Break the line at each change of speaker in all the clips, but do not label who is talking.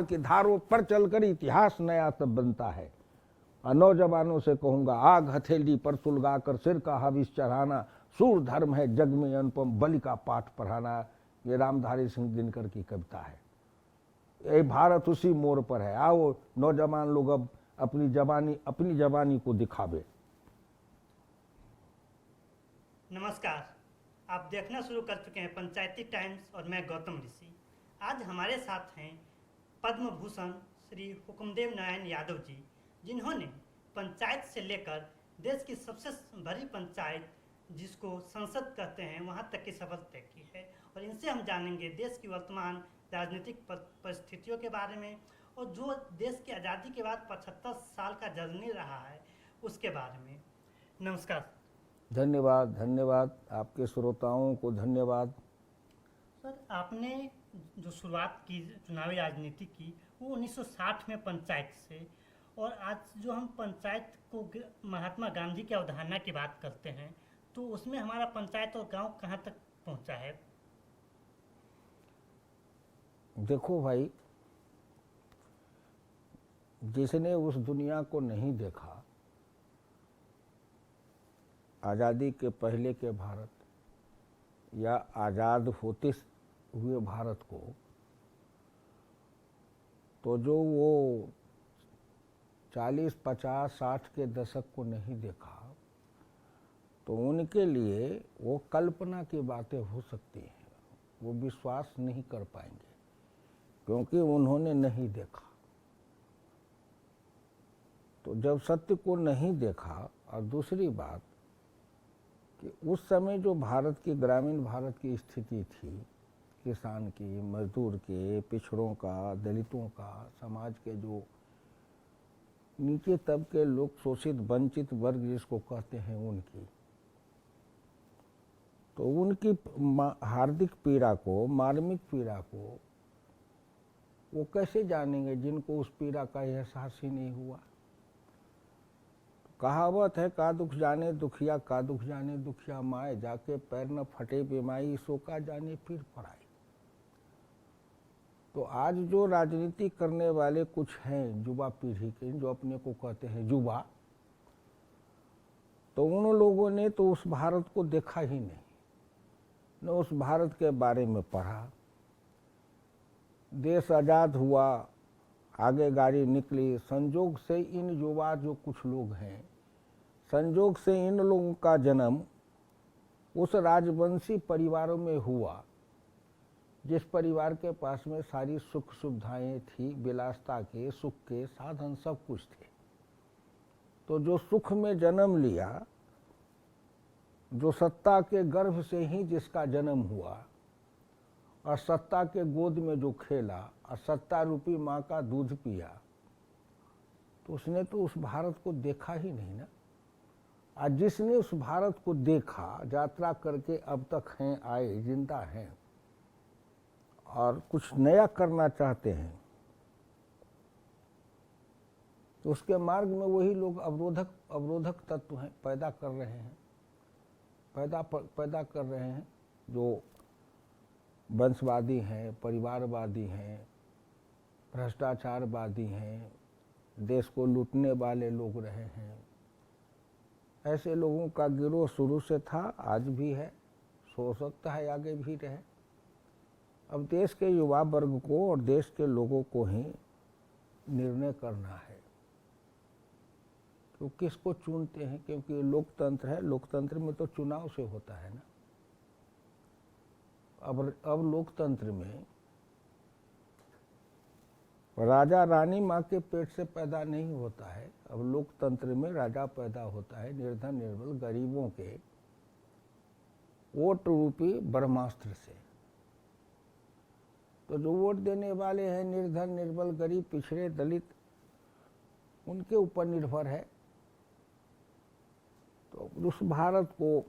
की धारों पर चलकर इतिहास नया तब बनता है। और नौजवानों से कहूँगा, आग हथेली पर सुलगाकर सिर का हविष चढ़ाना सूर धर्म है, जग में अनुपम बलि का पाठ पढ़ाना। ये रामधारी सिंह दिनकर की कविता है। ये भारत उसी मोड़ पर है। आओ नौजवान लोग अब अपनी जवानी को दिखावे।
नमस्कार, आप देखना शुरू कर चुके हैं पंचायती टाइम्स और मैं गौतम ऋषि। आज हमारे साथ हैं पद्म भूषण श्री हुकुमदेव नारायण यादव जी, जिन्होंने पंचायत से लेकर देश की सबसे बड़ी पंचायत जिसको संसद कहते हैं वहां तक की सफर तय की है। और इनसे हम जानेंगे देश की वर्तमान राजनीतिक परिस्थितियों के बारे में और जो देश की आज़ादी के बाद 75 साल का जर्नी रहा है उसके बारे में। नमस्कार
धन्यवाद। धन्यवाद आपके श्रोताओं को धन्यवाद।
सर, आपने जो शुरुआत की चुनावी राजनीति की वो 1960 में पंचायत से, और आज जो हम पंचायत को महात्मा गांधी की अवधारणा की बात करते हैं तो उसमें हमारा पंचायत और गांव कहाँ तक पहुंचा है?
देखो भाई, जिसने उस दुनिया को नहीं देखा, आज़ादी के पहले के भारत या आज़ाद होते हुए भारत को, तो जो वो 40, 50, 60 के दशक को नहीं देखा, तो उनके लिए वो कल्पना की बातें हो सकती हैं, वो विश्वास नहीं कर पाएंगे क्योंकि उन्होंने नहीं देखा। तो जब सत्य को नहीं देखा, और दूसरी बात कि उस समय जो भारत की ग्रामीण भारत की स्थिति थी, किसान की, मजदूर के, पिछड़ों का, दलितों का, समाज के जो नीचे तबके लोग, शोषित वंचित वर्ग जिसको कहते हैं, उनकी, तो उनकी हार्दिक पीड़ा को, मार्मिक पीड़ा को वो कैसे जानेंगे जिनको उस पीड़ा का एहसास ही नहीं हुआ। कहावत है, का दुख जाने दुखिया, का दुख जाने दुखिया माए, जाके पैर न फटे बेमाई, सो का जाने पीर पराई। तो आज जो राजनीति करने वाले कुछ हैं युवा पीढ़ी के, जो अपने को कहते हैं युवा, तो उन लोगों ने तो उस भारत को देखा ही नहीं, न उस भारत के बारे में पढ़ा। देश आज़ाद हुआ, आगे गाड़ी निकली, संजोग से इन युवा जो कुछ लोग हैं, संजोग से इन लोगों का जन्म उस राजवंशी परिवारों में हुआ जिस परिवार के पास में सारी सुख सुविधाएं थी, विलासता के, सुख के साधन सब कुछ थे। तो जो सुख में जन्म लिया, जो सत्ता के गर्भ से ही जिसका जन्म हुआ, और सत्ता के गोद में जो खेला, और सत्ता रूपी माँ का दूध पिया, तो उसने तो उस भारत को देखा ही नहीं ना। आज जिसने उस भारत को देखा, यात्रा करके अब तक हैं, आए, जिंदा हैं और कुछ नया करना चाहते हैं, तो उसके मार्ग में वही लोग अवरोधक तत्व हैं, पैदा कर रहे हैं, पैदा कर रहे हैं, जो वंशवादी हैं, परिवारवादी हैं, भ्रष्टाचारवादी हैं, देश को लूटने वाले लोग रहे हैं। ऐसे लोगों का गिरोह शुरू से था, आज भी है, हो सकता है आगे भी रहे। अब देश के युवा वर्ग को और देश के लोगों को ही निर्णय करना है तो किसको चुनते हैं, क्योंकि लोकतंत्र है, लोकतंत्र में तो चुनाव से होता है ना। अब लोकतंत्र में राजा रानी माँ के पेट से पैदा नहीं होता है, अब लोकतंत्र में राजा पैदा होता है निर्धन निर्बल गरीबों के वोट रूपी ब्रह्मास्त्र से। तो जो वोट देने वाले हैं निर्धन निर्बल गरीब पिछड़े दलित, उनके ऊपर निर्भर है। तो उस भारत को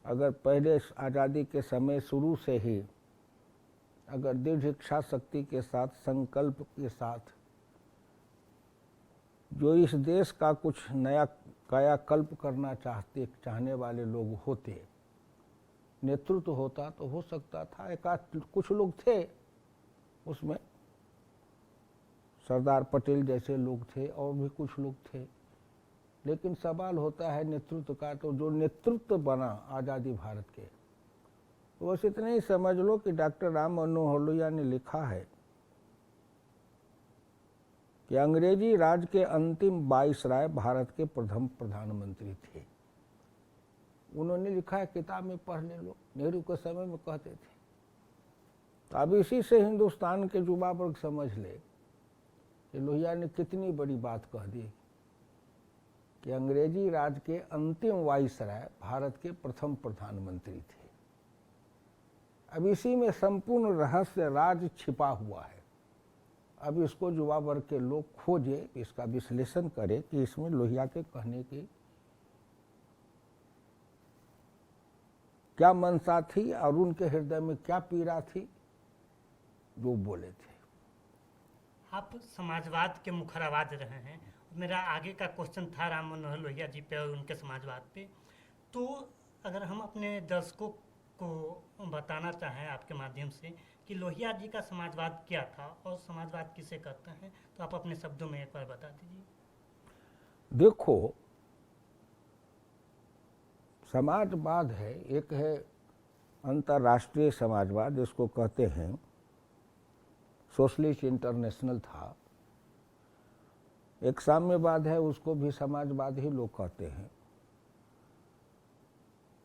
अगर पहले आज़ादी के समय शुरू से ही अगर दृढ़ इच्छा शक्ति के साथ, संकल्प के साथ जो इस देश का कुछ नया कायाकल्प करना चाहने वाले लोग होते, नेतृत्व होता, तो हो सकता था। कुछ लोग थे उसमें, सरदार पटेल जैसे लोग थे और भी कुछ लोग थे। लेकिन सवाल होता है नेतृत्व का, तो जो नेतृत्व बना आज़ादी भारत के, तो बस इतना ही समझ लो कि डॉक्टर राम मनोहर लोहिया ने लिखा है कि अंग्रेजी राज के अंतिम वाइसराय भारत के प्रथम प्रधानमंत्री थे। उन्होंने लिखा है, किताब में पढ़ ले लो, नेहरू के समय में कहते थे। तो अब इसी से हिंदुस्तान के युवा वर्ग समझ ले कि लोहिया ने कितनी बड़ी बात कह दी कि अंग्रेजी राज के अंतिम वाइसराय भारत के प्रथम प्रधानमंत्री थे। अब इसी में संपूर्ण रहस्य राज छिपा हुआ है। अब इसको युवा वर्ग के लोग खोजे, इसका विश्लेषण करें कि इसमें लोहिया के कहने की क्या मंशा थी और उनके हृदय में क्या पीड़ा थी जो बोले थे।
आप समाजवाद के मुखर आवाज रहे हैं। मेरा आगे का क्वेश्चन था राम मनोहर लोहिया जी पे और उनके समाजवाद पे। तो अगर हम अपने दर्शकों को बताना चाहें आपके माध्यम से कि लोहिया जी का समाजवाद क्या था और समाजवाद किसे कहते हैं, तो आप अपने शब्दों में एक बार बता दीजिए।
देखो, समाजवाद है, एक है अंतर्राष्ट्रीय समाजवाद, जिसको कहते हैं सोशलिस्ट इंटरनेशनल था। एक साम्यवाद है, उसको भी समाजवाद ही लोग कहते हैं।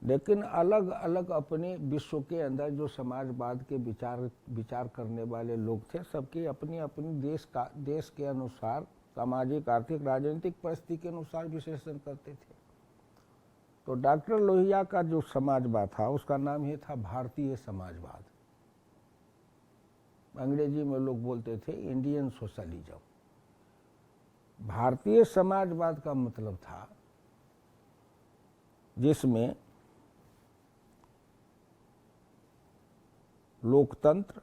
लेकिन अलग अलग अपने विश्व के अंदर जो समाजवाद के विचार करने वाले लोग थे, सबकी अपनी अपनी देश के अनुसार सामाजिक, आर्थिक, राजनीतिक परिस्थिति के अनुसार विश्लेषण करते थे। तो डॉक्टर लोहिया का जो समाजवाद था उसका नाम ही था भारतीय समाजवाद। अंग्रेजी में लोग बोलते थे इंडियन सोशलिज्म। भारतीय समाजवाद का मतलब था जिसमें लोकतंत्र,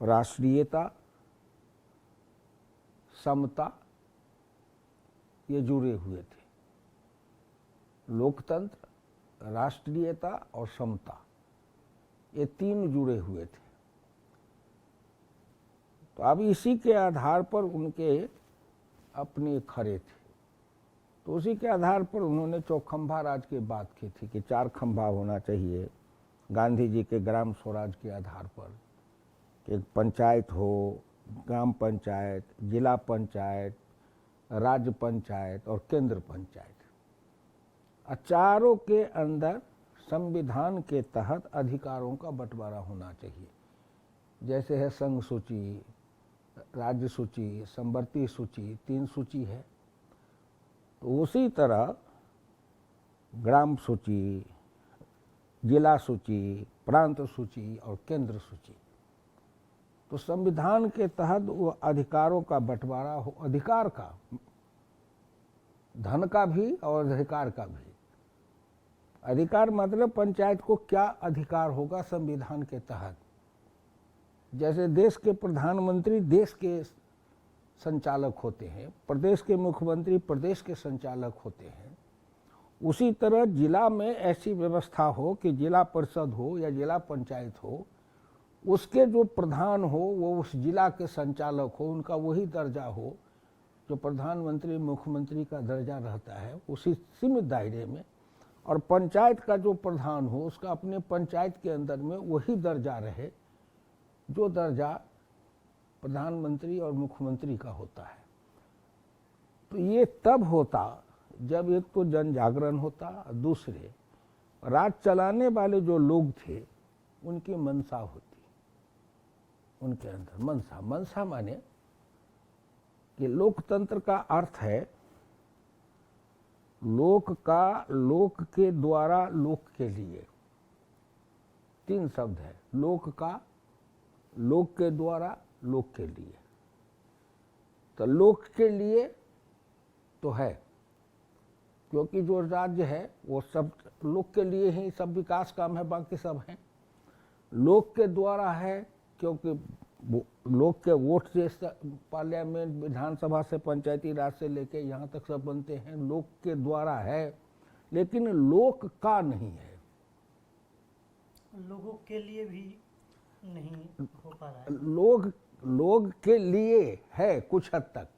राष्ट्रीयता, समता ये जुड़े हुए थे। लोकतंत्र, राष्ट्रीयता और समता ये तीन जुड़े हुए थे। तो अब इसी के आधार पर उनके अपने खरे थे। तो उसी के आधार पर उन्होंने चौखंभा राज की बात की थी कि 4 खंभा होना चाहिए। गांधी जी के ग्राम स्वराज के आधार पर कि पंचायत हो, ग्राम पंचायत, जिला पंचायत, राज्य पंचायत और केंद्र पंचायत। चारों के अंदर संविधान के तहत अधिकारों का बंटवारा होना चाहिए। जैसे है संघ सूची, राज्य सूची, समवर्ती सूची, 3 सूची है। तो उसी तरह ग्राम सूची, जिला सूची, प्रांत सूची और केंद्र सूची। तो संविधान के तहत वो अधिकारों का बंटवारा हो, अधिकार का, धन का भी और अधिकार का भी। अधिकार मतलब पंचायत को क्या अधिकार होगा संविधान के तहत। जैसे देश के प्रधानमंत्री देश के संचालक होते हैं, प्रदेश के मुख्यमंत्री प्रदेश के संचालक होते हैं, उसी तरह जिला में ऐसी व्यवस्था हो कि जिला परिषद हो या जिला पंचायत हो, उसके जो प्रधान हो वो उस जिला के संचालक हो, उनका वही दर्जा हो जो प्रधानमंत्री मुख्यमंत्री का दर्जा रहता है, उसी सीमित दायरे में। और पंचायत का जो प्रधान हो उसका अपने पंचायत के अंदर में वही दर्जा रहे जो दर्जा प्रधानमंत्री और मुख्यमंत्री का होता है। तो ये तब होता जब एक तो जन जागरण होता, दूसरे राज चलाने वाले जो लोग थे उनकी मनसा होती, उनके अंदर मनसा। मनसा माने कि लोकतंत्र का अर्थ है लोक का, लोक के द्वारा लोक के लिए। 3 शब्द है, लोक का, लोक के द्वारा लोक के लिए। तो लोक के लिए तो है, क्योंकि जो राज्य है वो सब लोक के लिए ही सब विकास काम है, बाकी सब हैं। लोक के द्वारा है क्योंकि लोग के वोट से पार्लियामेंट, विधानसभा से, पंचायती राज से लेके यहाँ तक सब बनते हैं, लोक के द्वारा है। लेकिन लोक का नहीं है,
लोगों के लिए भी नहीं हो पा रहा है।
लोग के लिए है कुछ हद तक।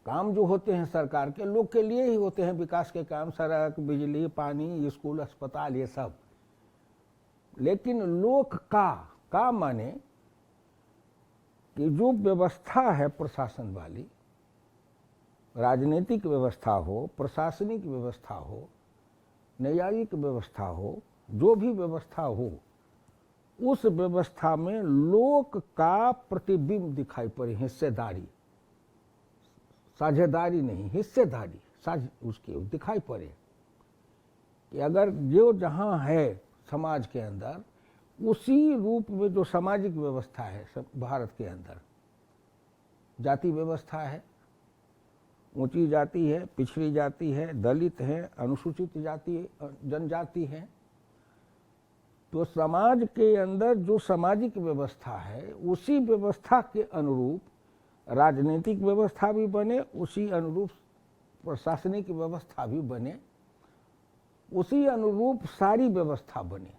काम जो होते हैं सरकार के, लोग के लिए ही होते हैं। विकास के काम, सड़क, बिजली, पानी, स्कूल, अस्पताल, ये सब। लेकिन लोक का माने कि जो व्यवस्था है प्रशासन वाली, राजनीतिक व्यवस्था हो, प्रशासनिक व्यवस्था हो, न्यायिक व्यवस्था हो, जो भी व्यवस्था हो, उस व्यवस्था में लोक का प्रतिबिंब दिखाई पड़े। हिस्सेदारी, साझेदारी नहीं, हिस्सेदारी उसके दिखाई पड़े कि अगर जो जहाँ है समाज के अंदर, उसी रूप में जो सामाजिक व्यवस्था है भारत के अंदर, जाति व्यवस्था है, ऊंची जाति है, पिछड़ी जाति है, दलित है, अनुसूचित जाति, जनजाति है, तो समाज के अंदर जो सामाजिक व्यवस्था है, उसी व्यवस्था के अनुरूप राजनीतिक व्यवस्था भी बने, उसी अनुरूप प्रशासनिक व्यवस्था भी बने, उसी अनुरूप सारी व्यवस्था बने।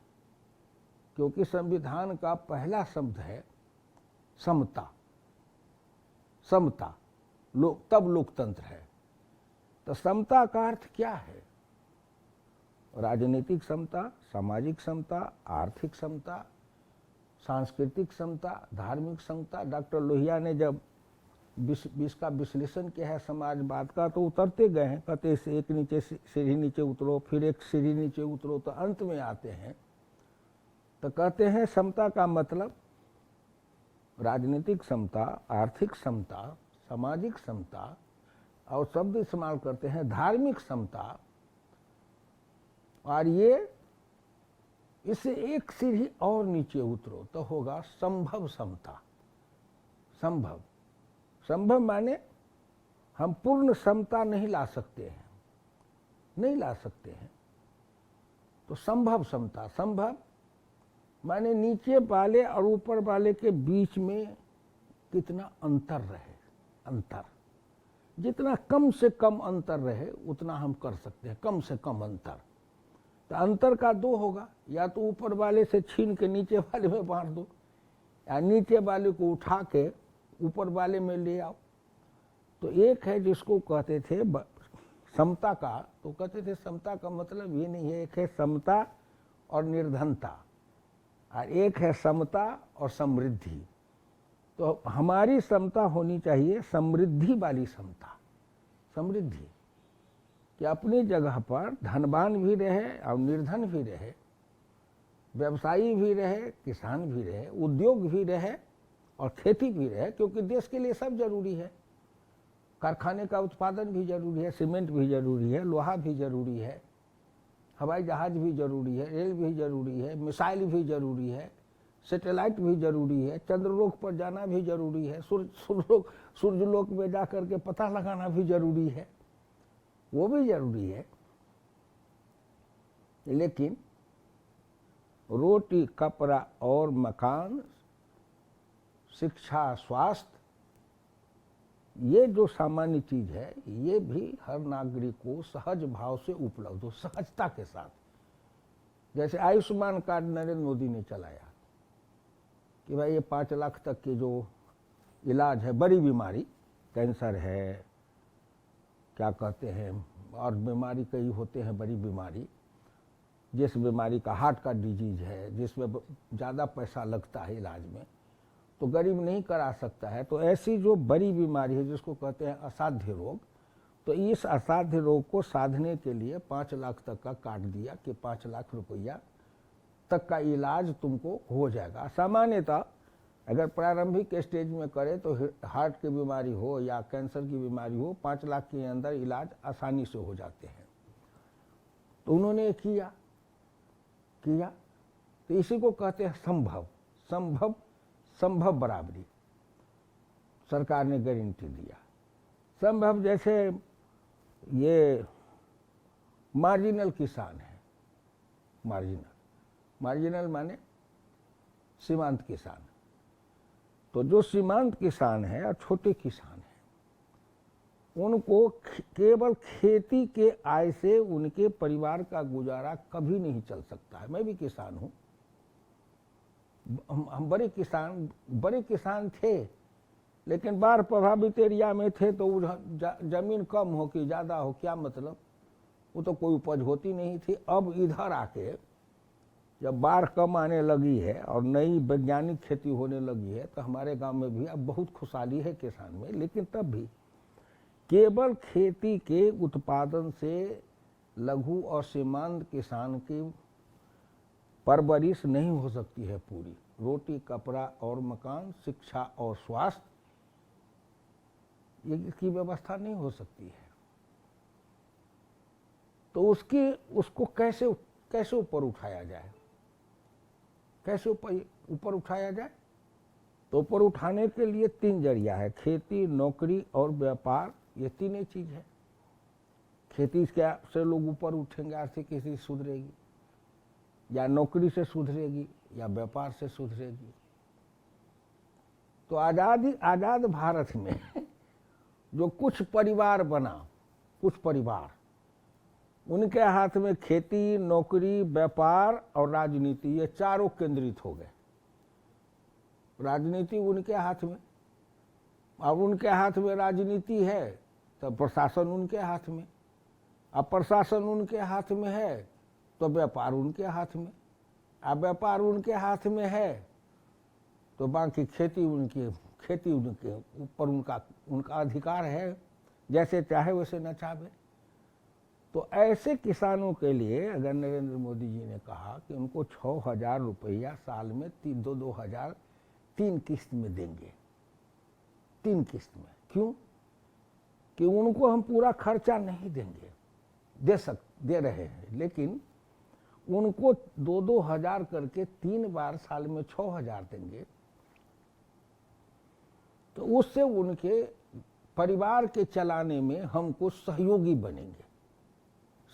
क्योंकि संविधान का पहला शब्द है समता। समता तब लोकतंत्र है। तो समता का अर्थ क्या है? राजनीतिक समता, सामाजिक समता, आर्थिक समता, सांस्कृतिक समता, धार्मिक समता। डॉक्टर लोहिया ने जब इसका विश्लेषण किया है समाजवाद का, तो उतरते गए हैं, कहते हैं एक नीचे सीढ़ी नीचे उतरो, फिर एक सीढ़ी नीचे उतरो, तो अंत में आते हैं तो कहते हैं समता का मतलब राजनीतिक समता, आर्थिक समता, सामाजिक समता, और शब्द इस्तेमाल करते हैं धार्मिक समता। और ये इससे एक सीढ़ी और नीचे उतरो तो होगा संभव समता। संभव, संभव माने हम पूर्ण समता नहीं ला सकते हैं, नहीं ला सकते हैं, तो संभव समता। संभव माने नीचे वाले और ऊपर वाले के बीच में कितना अंतर रहे। अंतर, जितना कम से कम अंतर रहे उतना हम कर सकते हैं, कम से कम अंतर। तो अंतर का दो होगा, या तो ऊपर वाले से छीन के नीचे वाले में बांट दो, या नीचे वाले को उठा के ऊपर वाले में ले आओ। तो एक है जिसको कहते थे समता का, तो कहते थे समता का मतलब ये नहीं है। एक है समता और निर्धनता, और एक है समता और समृद्धि। तो हमारी समता होनी चाहिए समृद्धि वाली समता। समृद्धि कि अपनी जगह पर धनवान भी रहे और निर्धन भी रहे, व्यवसायी भी रहे, किसान भी रहे, उद्योग भी रहे और खेती भी रहे, क्योंकि देश के लिए सब जरूरी है। कारखाने का उत्पादन भी जरूरी है, सीमेंट भी जरूरी है, लोहा भी जरूरी है, हवाई जहाज भी जरूरी है, रेल भी जरूरी है, मिसाइल भी जरूरी है, सैटेलाइट भी जरूरी है, चंद्रलोक पर जाना भी जरूरी है, सूर्यलोक में जा करके पता लगाना भी जरूरी है, वो भी जरूरी है। लेकिन रोटी, कपड़ा और मकान, शिक्षा, स्वास्थ्य, ये जो सामान्य चीज है, ये भी हर नागरिक को सहज भाव से उपलब्ध हो, सहजता के साथ। जैसे आयुष्मान कार्ड नरेंद्र मोदी ने चलाया कि भाई ये 5 लाख तक के जो इलाज है, बड़ी बीमारी, कैंसर है, क्या कहते हैं, और बीमारी कई होते हैं बड़ी बीमारी, जिस बीमारी का हार्ट का डिजीज है, जिसमें ज़्यादा पैसा लगता है इलाज में, तो गरीब नहीं करा सकता है। तो ऐसी जो बड़ी बीमारी है जिसको कहते हैं असाध्य रोग, तो इस असाध्य रोग को साधने के लिए 5 लाख तक का कार्ड दिया कि 5 लाख रुपया तक का इलाज तुमको हो जाएगा। सामान्यतः अगर प्रारंभिक स्टेज में करे तो हार्ट की बीमारी हो या कैंसर की बीमारी हो, 5 लाख के अंदर इलाज आसानी से हो जाते हैं। तो उन्होंने किया तो इसी को कहते हैं संभव। संभव, संभव बराबरी सरकार ने गारंटी दिया। संभव जैसे ये मार्जिनल किसान है, मार्जिनल माने सीमांत किसान। तो जो सीमांत किसान है और छोटे किसान हैं, उनको केवल खेती के आय से उनके परिवार का गुजारा कभी नहीं चल सकता है। मैं भी किसान हूँ, हम बड़े किसान थे, लेकिन बाढ़ प्रभावित एरिया में थे तो जमीन कम हो कि ज़्यादा हो क्या मतलब, वो तो कोई उपज होती नहीं थी। अब इधर आके जब बाढ़ कम आने लगी है और नई वैज्ञानिक खेती होने लगी है तो हमारे गांव में भी अब बहुत खुशहाली है किसान में। लेकिन तब भी केवल खेती के उत्पादन से लघु और सीमांत किसान की परवरिश नहीं हो सकती है पूरी। रोटी, कपड़ा और मकान, शिक्षा और स्वास्थ्य, ये इसकी व्यवस्था नहीं हो सकती है। तो उसको कैसे ऊपर उठाया जाए, कैसे ऊपर उठाया जाए? तो ऊपर उठाने के लिए 3 जरिया है, खेती, नौकरी और व्यापार। ये तीन चीज है। खेती से लोग ऊपर उठेंगे, आर्थिक स्थिति सुधरेगी, या नौकरी से सुधरेगी, या व्यापार से सुधरेगी। तो आजाद भारत में जो कुछ परिवार बना, कुछ परिवार, उनके हाथ में खेती, नौकरी, व्यापार और राजनीति, ये चारों केंद्रित हो गए। राजनीति उनके हाथ में, अब उनके हाथ में राजनीति है तो प्रशासन उनके हाथ में, अब प्रशासन उनके हाथ में है तो व्यापार उनके हाथ में, अब व्यापार उनके हाथ में है तो बाकी खेती उनके ऊपर उनका अधिकार है, जैसे चाहे वैसे नचावे। तो ऐसे किसानों के लिए अगर नरेंद्र मोदी जी ने कहा कि उनको 6,000 रुपया साल में 2,000 3 किस्त में देंगे, 3 किस्त में, क्यों? कि उनको हम पूरा खर्चा नहीं देंगे, दे रहे हैं, लेकिन उनको 2,000 करके 3 बार साल में 6,000 देंगे। तो उससे उनके परिवार के चलाने में हम कुछ सहयोगी बनेंगे।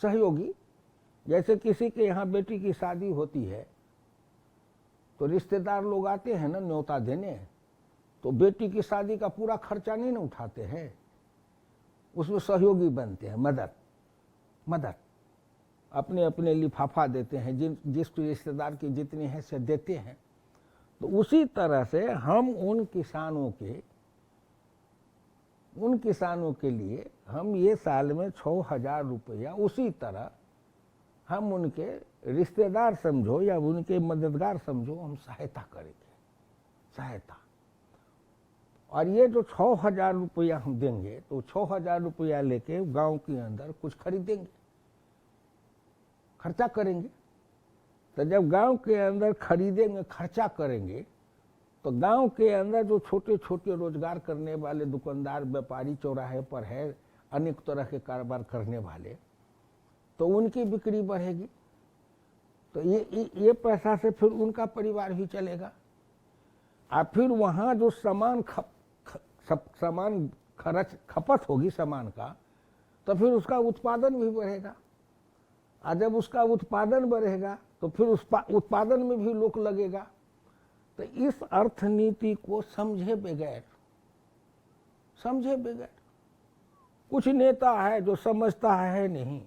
सहयोगी, जैसे किसी के यहाँ बेटी की शादी होती है तो रिश्तेदार लोग आते हैं ना न्योता देने, तो बेटी की शादी का पूरा खर्चा नहीं ना उठाते हैं, उसमें सहयोगी बनते हैं। मदद अपने अपने लिफाफा देते हैं, जिस रिश्तेदार की जितनी हैसियत देते हैं। तो उसी तरह से हम उन किसानों के लिए हम ये साल में 6,000 रुपया, उसी तरह हम उनके रिश्तेदार समझो या उनके मददगार समझो, हम सहायता करेंगे, सहायता। और ये जो 6,000 रुपया हम देंगे तो 6,000 रुपया लेके गांव के अंदर कुछ खरीदेंगे, खर्चा करेंगे। तो जब गांव के अंदर खरीदेंगे, खर्चा करेंगे, तो गांव के अंदर जो छोटे छोटे रोजगार करने वाले दुकानदार, व्यापारी चौराहे पर है, अनेक तरह के कारोबार करने वाले, तो उनकी बिक्री बढ़ेगी। तो ये पैसा से फिर उनका परिवार भी चलेगा। और फिर वहाँ जो सामान खपत होगी सामान का, तो फिर उसका उत्पादन भी बढ़ेगा। और जब उसका उत्पादन बढ़ेगा तो फिर उस उत्पादन में भी लोग लगेगा। तो इस अर्थनीति को समझे बगैर कुछ नेता है जो समझता है नहीं,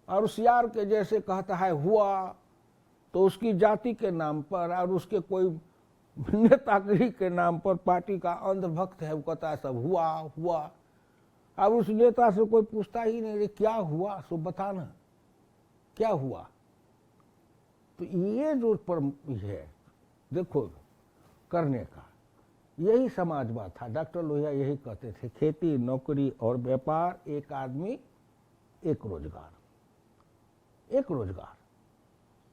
और होशियार के जैसे कहता है हुआ, तो उसकी जाति के नाम पर और उसके कोई नेतागिरी के नाम पर पार्टी का अंधभक्त है, वो कहता है सब हुआ। अब उस नेता से कोई पूछता ही नहीं, क्या हुआ, सो बताना क्या हुआ। तो ये जो है देखो करने का, यही समाजवाद था। डॉक्टर लोहिया यही कहते थे, खेती, नौकरी और व्यापार, एक आदमी एक रोजगार।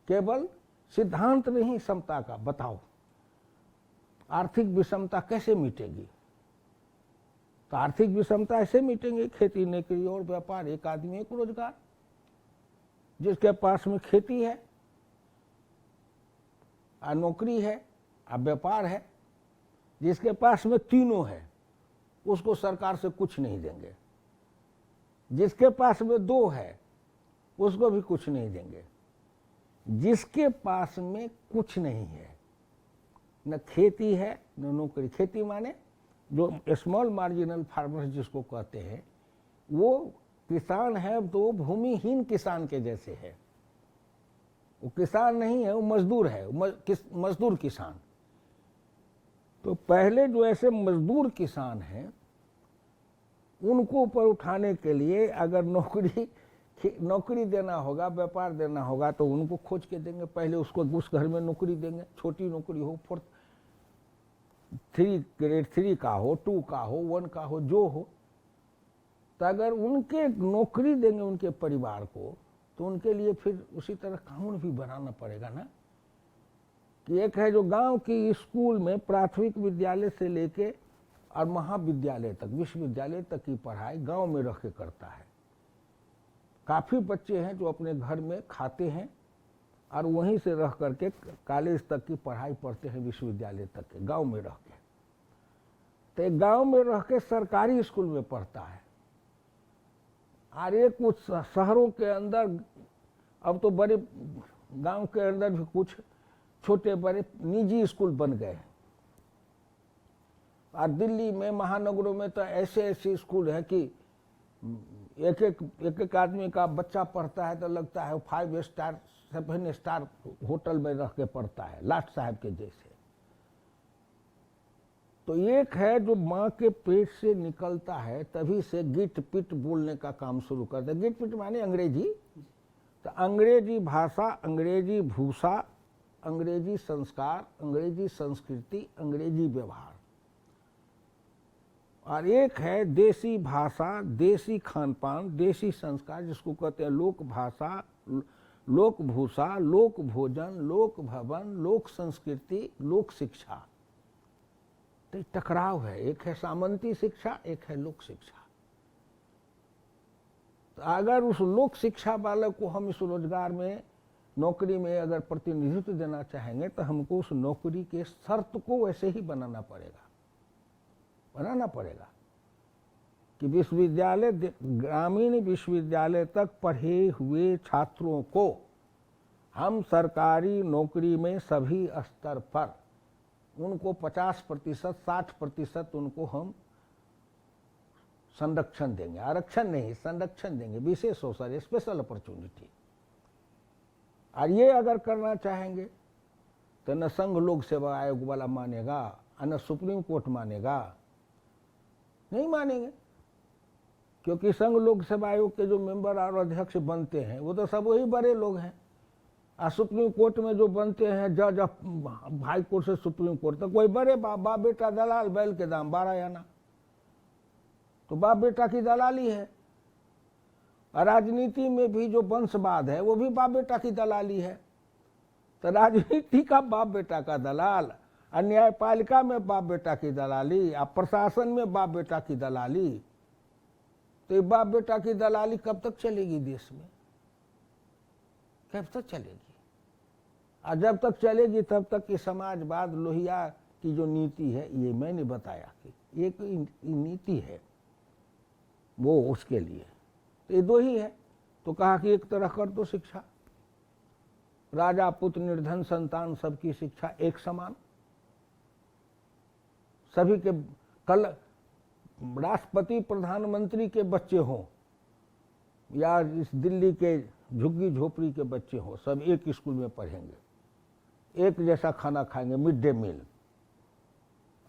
केवल सिद्धांत नहीं समता का। बताओ आर्थिक विषमता कैसे मिटेगी? तो आर्थिक विषमता ऐसे मिटेंगे, खेती, नौकरी और व्यापार, एक आदमी एक रोजगार। जिसके पास में खेती है, नौकरी है, व्यापार है, जिसके पास में तीनों है, उसको सरकार से कुछ नहीं देंगे। जिसके पास में 2 है, उसको भी कुछ नहीं देंगे। जिसके पास में कुछ नहीं है, न खेती है न नौकरी, खेती माने जो स्मॉल मार्जिनल फार्मर्स जिसको कहते हैं, वो किसान है तो भूमिहीन किसान के जैसे है। वो किसान नहीं है, वो मजदूर है, मजदूर किसान। तो पहले जो ऐसे मजदूर किसान हैं उनको ऊपर उठाने के लिए अगर नौकरी देना होगा, व्यापार देना होगा, तो उनको खोज के देंगे। पहले उसको उस घर में नौकरी देंगे, छोटी नौकरी हो, 3 ग्रेड 3 का हो, 2 का हो, 1 का हो, जो हो। तो अगर उनके नौकरी देंगे उनके परिवार को, तो उनके लिए फिर उसी तरह कानून भी बनाना पड़ेगा ना, कि एक है जो गांव की स्कूल में प्राथमिक विद्यालय से लेके और महाविद्यालय तक, विश्वविद्यालय तक की पढ़ाई गांव में रह के करता है। काफ़ी बच्चे हैं जो अपने घर में खाते हैं और वहीं से रह करके कॉलेज तक की पढ़ाई पढ़ते हैं, विश्वविद्यालय तक के गांव में रह के। तो एक गांव में रह के सरकारी स्कूल में पढ़ता है, और एक कुछ शहरों के अंदर, अब तो बड़े गांव के अंदर भी कुछ छोटे बड़े निजी स्कूल बन गए हैं। और दिल्ली में महानगरों में तो ऐसे ऐसे स्कूल है कि एक आदमी का बच्चा पढ़ता है तो लगता है 5 स्टार 7 स्टार होटल में रह के पढ़ता है, लाट साहब के जैसे। तो एक है जो माँ के पेट से निकलता है तभी से गिट पिट बोलने का काम शुरू करता है। गिट पिट माने अंग्रेजी। तो अंग्रेजी भाषा, अंग्रेजी भूषा, अंग्रेजी संस्कार, अंग्रेजी संस्कृति, अंग्रेजी व्यवहार। और एक है देसी भाषा, देसी खान पान, देसी संस्कार, जिसको कहते हैं लोक भाषा, लोक भूषा, लोक भोजन, लोक भवन, लोक संस्कृति, लोक शिक्षा। तो टकराव है, एक है सामंती शिक्षा, एक है लोक शिक्षा। तो अगर उस लोक शिक्षा वाले को हम इस रोजगार में, नौकरी में अगर प्रतिनिधित्व देना चाहेंगे, तो हमको उस नौकरी के शर्त को वैसे ही बनाना पड़ेगा कि विश्वविद्यालय, ग्रामीण विश्वविद्यालय तक पढ़े हुए छात्रों को हम सरकारी नौकरी में सभी स्तर पर उनको 50%, 60% उनको हम संरक्षण देंगे, आरक्षण नहीं, संरक्षण देंगे, विशेष अवसर, स्पेशल अपॉर्चुनिटी। और ये अगर करना चाहेंगे तो न संघ लोक सेवा आयोग वाला मानेगा, न सुप्रीम कोर्ट मानेगा, नहीं मानेंगे। क्योंकि संघ लोक सेवा आयोग के जो मेंबर और अध्यक्ष बनते हैं वो तो सब वही बड़े लोग हैं। और सुप्रीम कोर्ट में जो बनते हैं जज, हाई कोर्ट से सुप्रीम कोर्ट तक, कोई बड़े बाप बेटा दलाल, बैल के दाम 12 आना, तो बाप बेटा की दलाली है। और राजनीति में भी जो वंशवाद है वो भी बाप बेटा की दलाली है। तो राजनीति का बाप बेटा का दलाल, और न्यायपालिका में बाप बेटा की दलाली, और प्रशासन में बाप बेटा की दलाली। तो ये बाप बेटा की दलाली कब तक चलेगी देश में? कब तक चलेगी? और जब तक चलेगी तब तक ये समाजवाद, लोहिया की जो नीति है, ये मैंने बताया कि एक नीति है वो उसके लिए। तो ये दो ही है। तो कहा कि एक तरह कर दो शिक्षा, राजा पुत्र निर्धन संतान सबकी शिक्षा एक समान, सभी के, कल राष्ट्रपति प्रधानमंत्री के बच्चे हों या इस दिल्ली के झुग्गी झोपड़ी के बच्चे हों, सब एक स्कूल में पढ़ेंगे, एक जैसा खाना खाएंगे, मिड डे मील,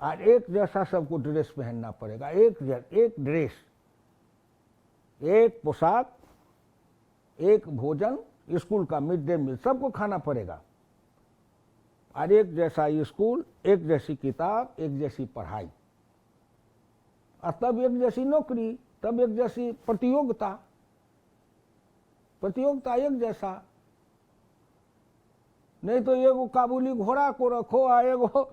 और एक जैसा सबको ड्रेस पहनना पड़ेगा, एक ड्रेस, एक पोशाक, एक भोजन, स्कूल का मिड डे मील सबको खाना पड़ेगा। और एक जैसा स्कूल, एक जैसी किताब, एक जैसी पढ़ाई, और तब एक जैसी नौकरी, तब एक जैसी प्रतियोगिता एक जैसा। नहीं तो एगो काबुली घोड़ा को रखो और एगो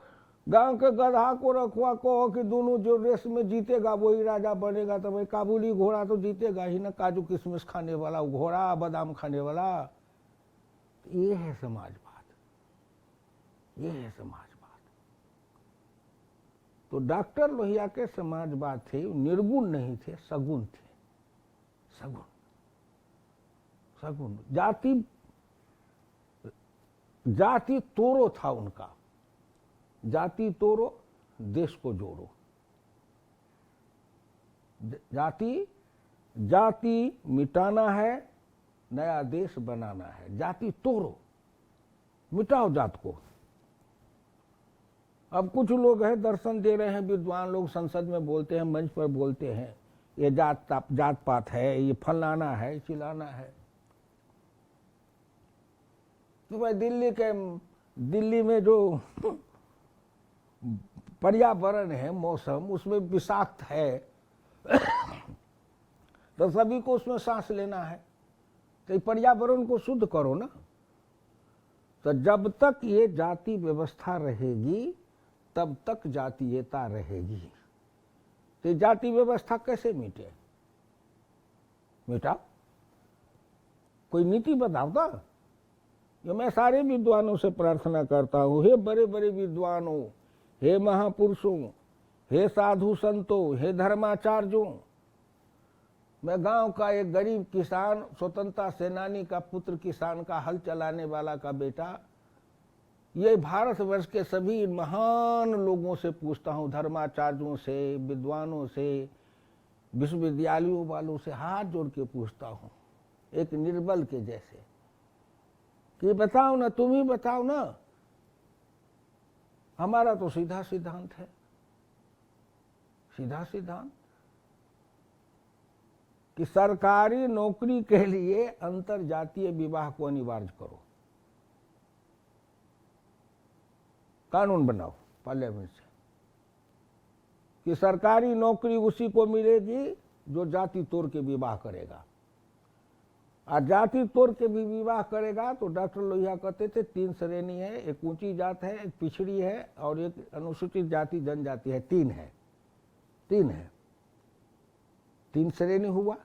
गांव के गधा को रखवा, कहो कि दोनों जो रेस में जीतेगा वही राजा बनेगा, तो भाई काबुली घोड़ा तो जीतेगा ही ना, काजू किशमिश खाने वाला घोड़ा, बादाम खाने वाला। ये है समाजवाद, ये है समाजवाद। तो डॉक्टर लोहिया के समाजवाद थे, निर्गुण नहीं थे, सगुण थे, सगुण। जाति तोड़ो था उनका, जाति तोड़ो देश को जोड़ो। जाति मिटाना है, नया देश बनाना है। जाति तोड़ो, मिटाओ जात को। अब कुछ लोग हैं दर्शन दे रहे हैं, विद्वान लोग संसद में बोलते हैं, मंच पर बोलते हैं, ये जात पात है, ये फलाना है, चिलाना है। तो भाई दिल्ली में जो पर्यावरण है, मौसम उसमें विषाक्त है, तो सभी को उसमें सांस लेना है, तो पर्यावरण को शुद्ध करो ना। तो जब तक ये जाति व्यवस्था रहेगी तब तक जातीयता रहेगी। तो जाति व्यवस्था कैसे मिटे? मिटाओ, कोई नीति बताओ ना। ये मैं सारे विद्वानों से प्रार्थना करता हूँ, हे बड़े बड़े विद्वानों, हे महापुरुषों, हे साधु संतों, हे धर्माचार्यों, मैं गांव का एक गरीब किसान, स्वतंत्रता सेनानी का पुत्र, किसान का हल चलाने वाला का बेटा, ये भारतवर्ष के सभी महान लोगों से पूछता हूँ, धर्माचार्यों से, विद्वानों से, विश्वविद्यालयों वालों से हाथ जोड़ के पूछता हूँ, एक निर्बल के जैसे, कि बताओ ना, तुम ही बताओ ना। हमारा तो सीधा सिद्धांत है, सीधा सिद्धांत कि सरकारी नौकरी के लिए अंतर जातीय विवाह को अनिवार्य करो, कानून बनाओ पार्लियामेंट से कि सरकारी नौकरी उसी को मिलेगी जो जाति तोड़ के विवाह करेगा। और जाति तोड़ के भी विवाह करेगा तो डॉक्टर लोहिया कहते थे 3 श्रेणी है, एक ऊंची जात है, एक पिछड़ी है और एक अनुसूचित जाति जनजाति है। 3 है, 3 श्रेणी हुआ।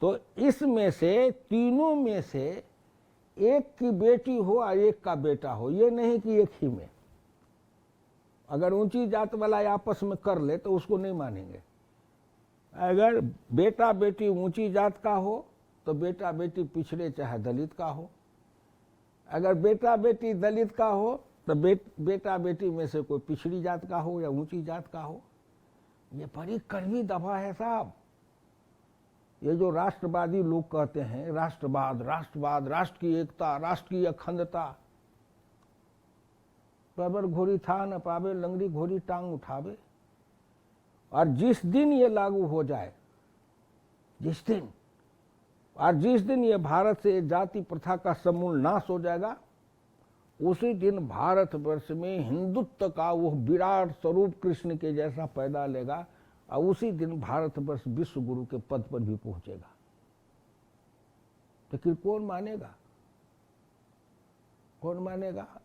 तो इसमें से तीनों में से एक की बेटी हो और एक का बेटा हो, ये नहीं कि एक ही में। अगर ऊंची जात वाला आपस में कर ले तो उसको नहीं मानेंगे। अगर बेटा बेटी ऊंची जात का हो तो बेटा बेटी पिछड़े चाहे दलित का हो, अगर बेटा बेटी दलित का हो तो बेटा बेटी में से कोई पिछड़ी जात का हो या ऊंची जात का हो। ये बड़ी कड़वी दफा है साहब। ये जो राष्ट्रवादी लोग कहते हैं राष्ट्रवाद, राष्ट्रवाद, राष्ट्र की एकता, राष्ट्र की अखंडता, पैबर घोड़ी था न पावे, लंगड़ी घोड़ी टांग उठावे। और जिस दिन ये लागू हो जाए, जिस दिन ये भारत से जाति प्रथा का समूल नाश हो जाएगा, उसी दिन भारतवर्ष में हिंदुत्व का वो विराट स्वरूप कृष्ण के जैसा पैदा लेगा और उसी दिन भारतवर्ष विश्व गुरु के पद पर भी पहुंचेगा। लेकिन कौन मानेगा? कौन मानेगा?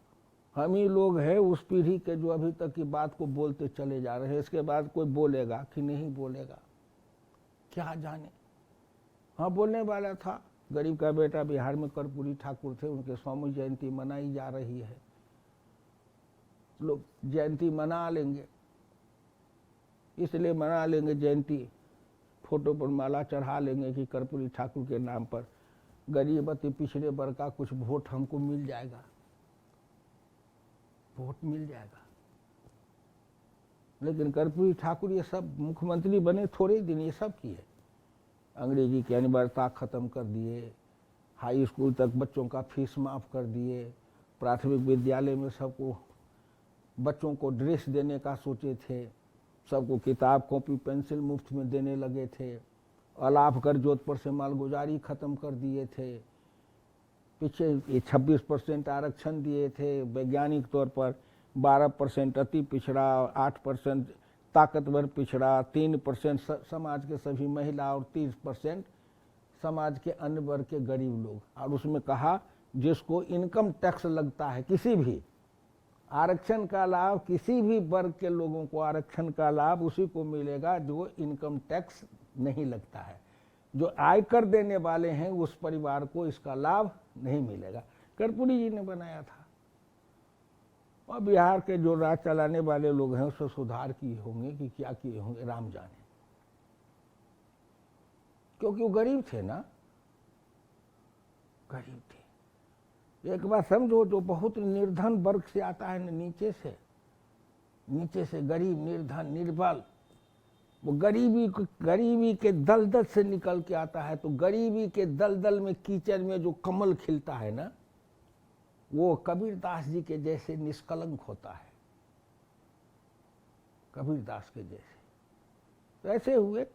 हम ही लोग हैं उस पीढ़ी के जो अभी तक की बात को बोलते चले जा रहे हैं। इसके बाद कोई बोलेगा कि नहीं बोलेगा, क्या जाने। हाँ, बोलने वाला था। गरीब का बेटा बिहार में कर्पूरी ठाकुर थे, उनके स्वामी जयंती मनाई जा रही है। लोग जयंती मना लेंगे, इसलिए मना लेंगे जयंती, फोटो पर माला चढ़ा लेंगे कि कर्पूरी ठाकुर के नाम पर गरीब अति पिछड़े वर्ग का कुछ वोट हमको मिल जाएगा, वोट मिल जाएगा। लेकिन कर्पूरी ठाकुर ये सब मुख्यमंत्री बने थोड़े दिन, ये सब किए। अंग्रेजी की अनिवार्यता खत्म कर दिए, हाई स्कूल तक बच्चों का फीस माफ कर दिए, प्राथमिक विद्यालय में सबको बच्चों को ड्रेस देने का सोचे थे, सबको किताब कॉपी पेंसिल मुफ्त में देने लगे थे, अलाभ कर जोधपुर से मालगुजारी खत्म कर दिए थे, पीछे 26% आरक्षण दिए थे, वैज्ञानिक तौर पर 12% अति पिछड़ा, 8% ताकतवर पिछड़ा, 3% समाज के सभी महिला और 30% समाज के अन्य वर्ग के गरीब लोग। और उसमें कहा जिसको इनकम टैक्स लगता है, किसी भी आरक्षण का लाभ, किसी भी वर्ग के लोगों को आरक्षण का लाभ उसी को मिलेगा जो इनकम टैक्स नहीं लगता है। जो आयकर देने वाले हैं उस परिवार को इसका लाभ नहीं मिलेगा। कर्पूरी जी ने बनाया था। और बिहार के जो राज चलाने वाले लोग हैं उससे सुधार किए होंगे कि क्या किए होंगे, राम जाने। क्योंकि वो गरीब थे ना, गरीब थे। एक बात समझो, जो बहुत निर्धन वर्ग से आता है ना, नीचे से गरीब, निर्धन, निर्बल, वो गरीबी के दलदल से निकल के आता है। तो गरीबी के दलदल में, कीचड़ में जो कमल खिलता है ना, वो कबीरदास जी के जैसे निष्कलंक होता है, कबीरदास के जैसे। तो ऐसे हुए,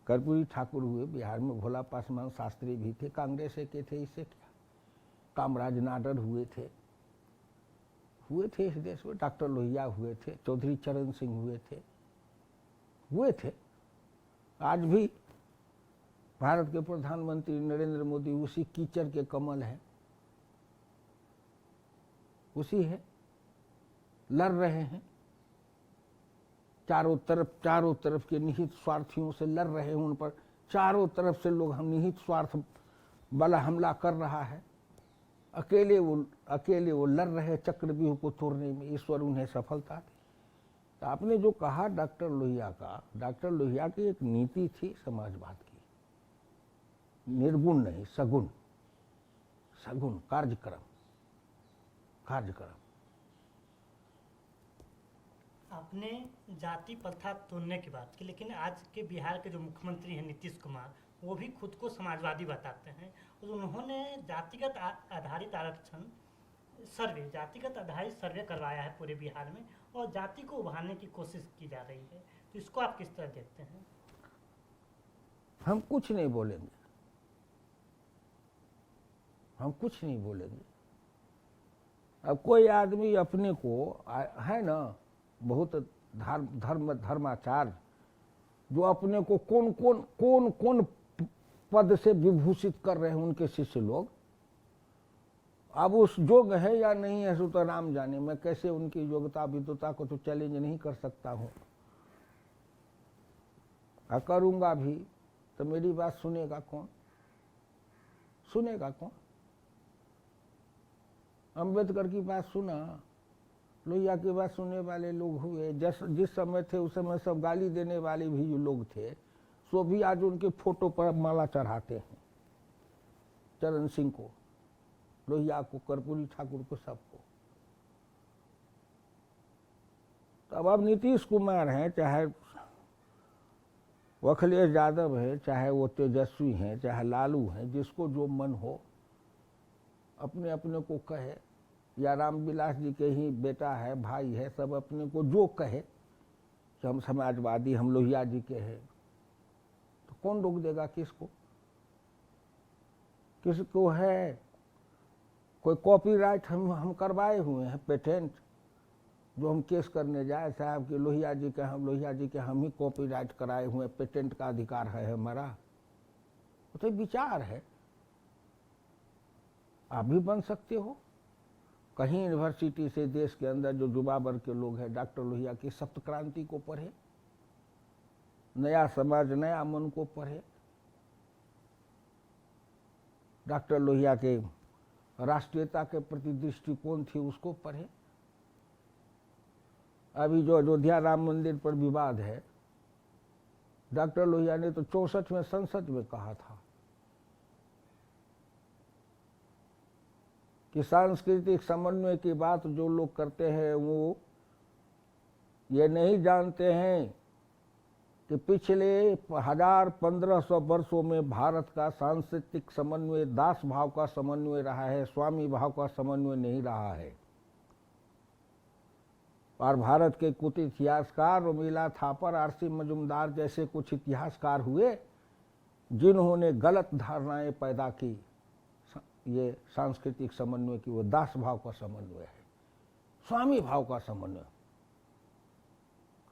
कर्पूरी ठाकुर हुए बिहार में, भोला पासवान शास्त्री भी थे, कांग्रेस के थे, इससे क्या। कामराज नाडर हुए थे इस देश में, डॉक्टर लोहिया हुए थे, चौधरी चरण सिंह हुए थे। आज भी भारत के प्रधानमंत्री नरेंद्र मोदी उसी कीचड़ के कमल हैं, उसी है, लड़ रहे हैं, चारों तरफ के निहित स्वार्थियों से लड़ रहे हैं, उन पर चारों तरफ से लोग हम निहित स्वार्थ वाला हमला कर रहा है। अकेले वो लड़ रहे चक्रव्यूह को तोड़ने में, ईश्वर उन्हें सफलता दे। तो आपने जो कहा डॉक्टर लोहिया की एक नीति थी समाजवाद की, निर्गुण नहीं, सगुण कार्यक्रम।
आपने जाति प्रथा तोड़ने की बात की, लेकिन आज के बिहार के जो मुख्यमंत्री हैं नीतीश कुमार, वो भी खुद को समाजवादी बताते हैं और उन्होंने जातिगत आधारित आरक्षण जातिगत आधारित सर्वे करवाया है पूरे बिहार में और जाति को उभारने की कोशिश की जा रही है। तो इसको आप किस तरह देखते हैं?
हम कुछ नहीं बोलेंगे। अब कोई आदमी अपने को है ना बहुत धर्माचार्य, जो अपने को कौन पद से विभूषित कर रहे हैं उनके शिष्य लोग। अब उस योग्य है या नहीं है सो तो राम जाने, मैं कैसे उनकी योग्यता विद्वता को तो चैलेंज नहीं कर सकता हूँ। करूंगा भी तो मेरी बात सुनेगा कौन? अम्बेडकर की बात सुना, लोहिया की बात सुनने वाले लोग हुए, जिस समय थे उस समय सब गाली देने वाले भी जो लोग थे, सो भी आज उनके फोटो पर माला चढ़ाते हैं। चरण सिंह को, लोहिया को, कर्पूरी ठाकुर को, सबको। तो अब नीतीश कुमार हैं, चाहे अखिलेश यादव है, चाहे वो तेजस्वी हैं, चाहे लालू हैं, जिसको जो मन हो अपने अपने को कहे, या रामविलास जी के ही बेटा है, भाई है, सब अपने को जो कहे कि हम समाजवादी, हम लोहिया जी के हैं, तो कौन रोक देगा? किसको है? कोई कॉपीराइट हम करवाए हुए हैं, पेटेंट, जो हम केस करने जाए साहब कि लोहिया जी के हम ही कॉपीराइट कराए हुए, पेटेंट का अधिकार है हमारा। तो विचार है, आप भी बन सकते हो। कहीं यूनिवर्सिटी से देश के अंदर जो युवा वर्ग के लोग हैं, डॉक्टर लोहिया की सप्त क्रांति को पढ़े, नया समाज नया मन को पढ़े, डॉक्टर लोहिया के राष्ट्रीयता के प्रति दृष्टिकोण थी उसको पढ़े। अभी जो अयोध्या राम मंदिर पर विवाद है, डॉक्टर लोहिया ने तो 64वें संसद में कहा था कि सांस्कृतिक समन्वय की बात जो लोग करते हैं वो ये नहीं जानते हैं कि पिछले 1500 वर्षों में भारत का सांस्कृतिक समन्वय दास भाव का समन्वय रहा है, स्वामी भाव का समन्वय नहीं रहा है। और भारत के कुछ इतिहासकार, रोमिला थापर, आरसी मजुमदार जैसे कुछ इतिहासकार हुए जिन्होंने गलत धारणाएं पैदा की ये सांस्कृतिक समन्वय की, वो दास भाव का समन्वय है, स्वामी भाव का समन्वय।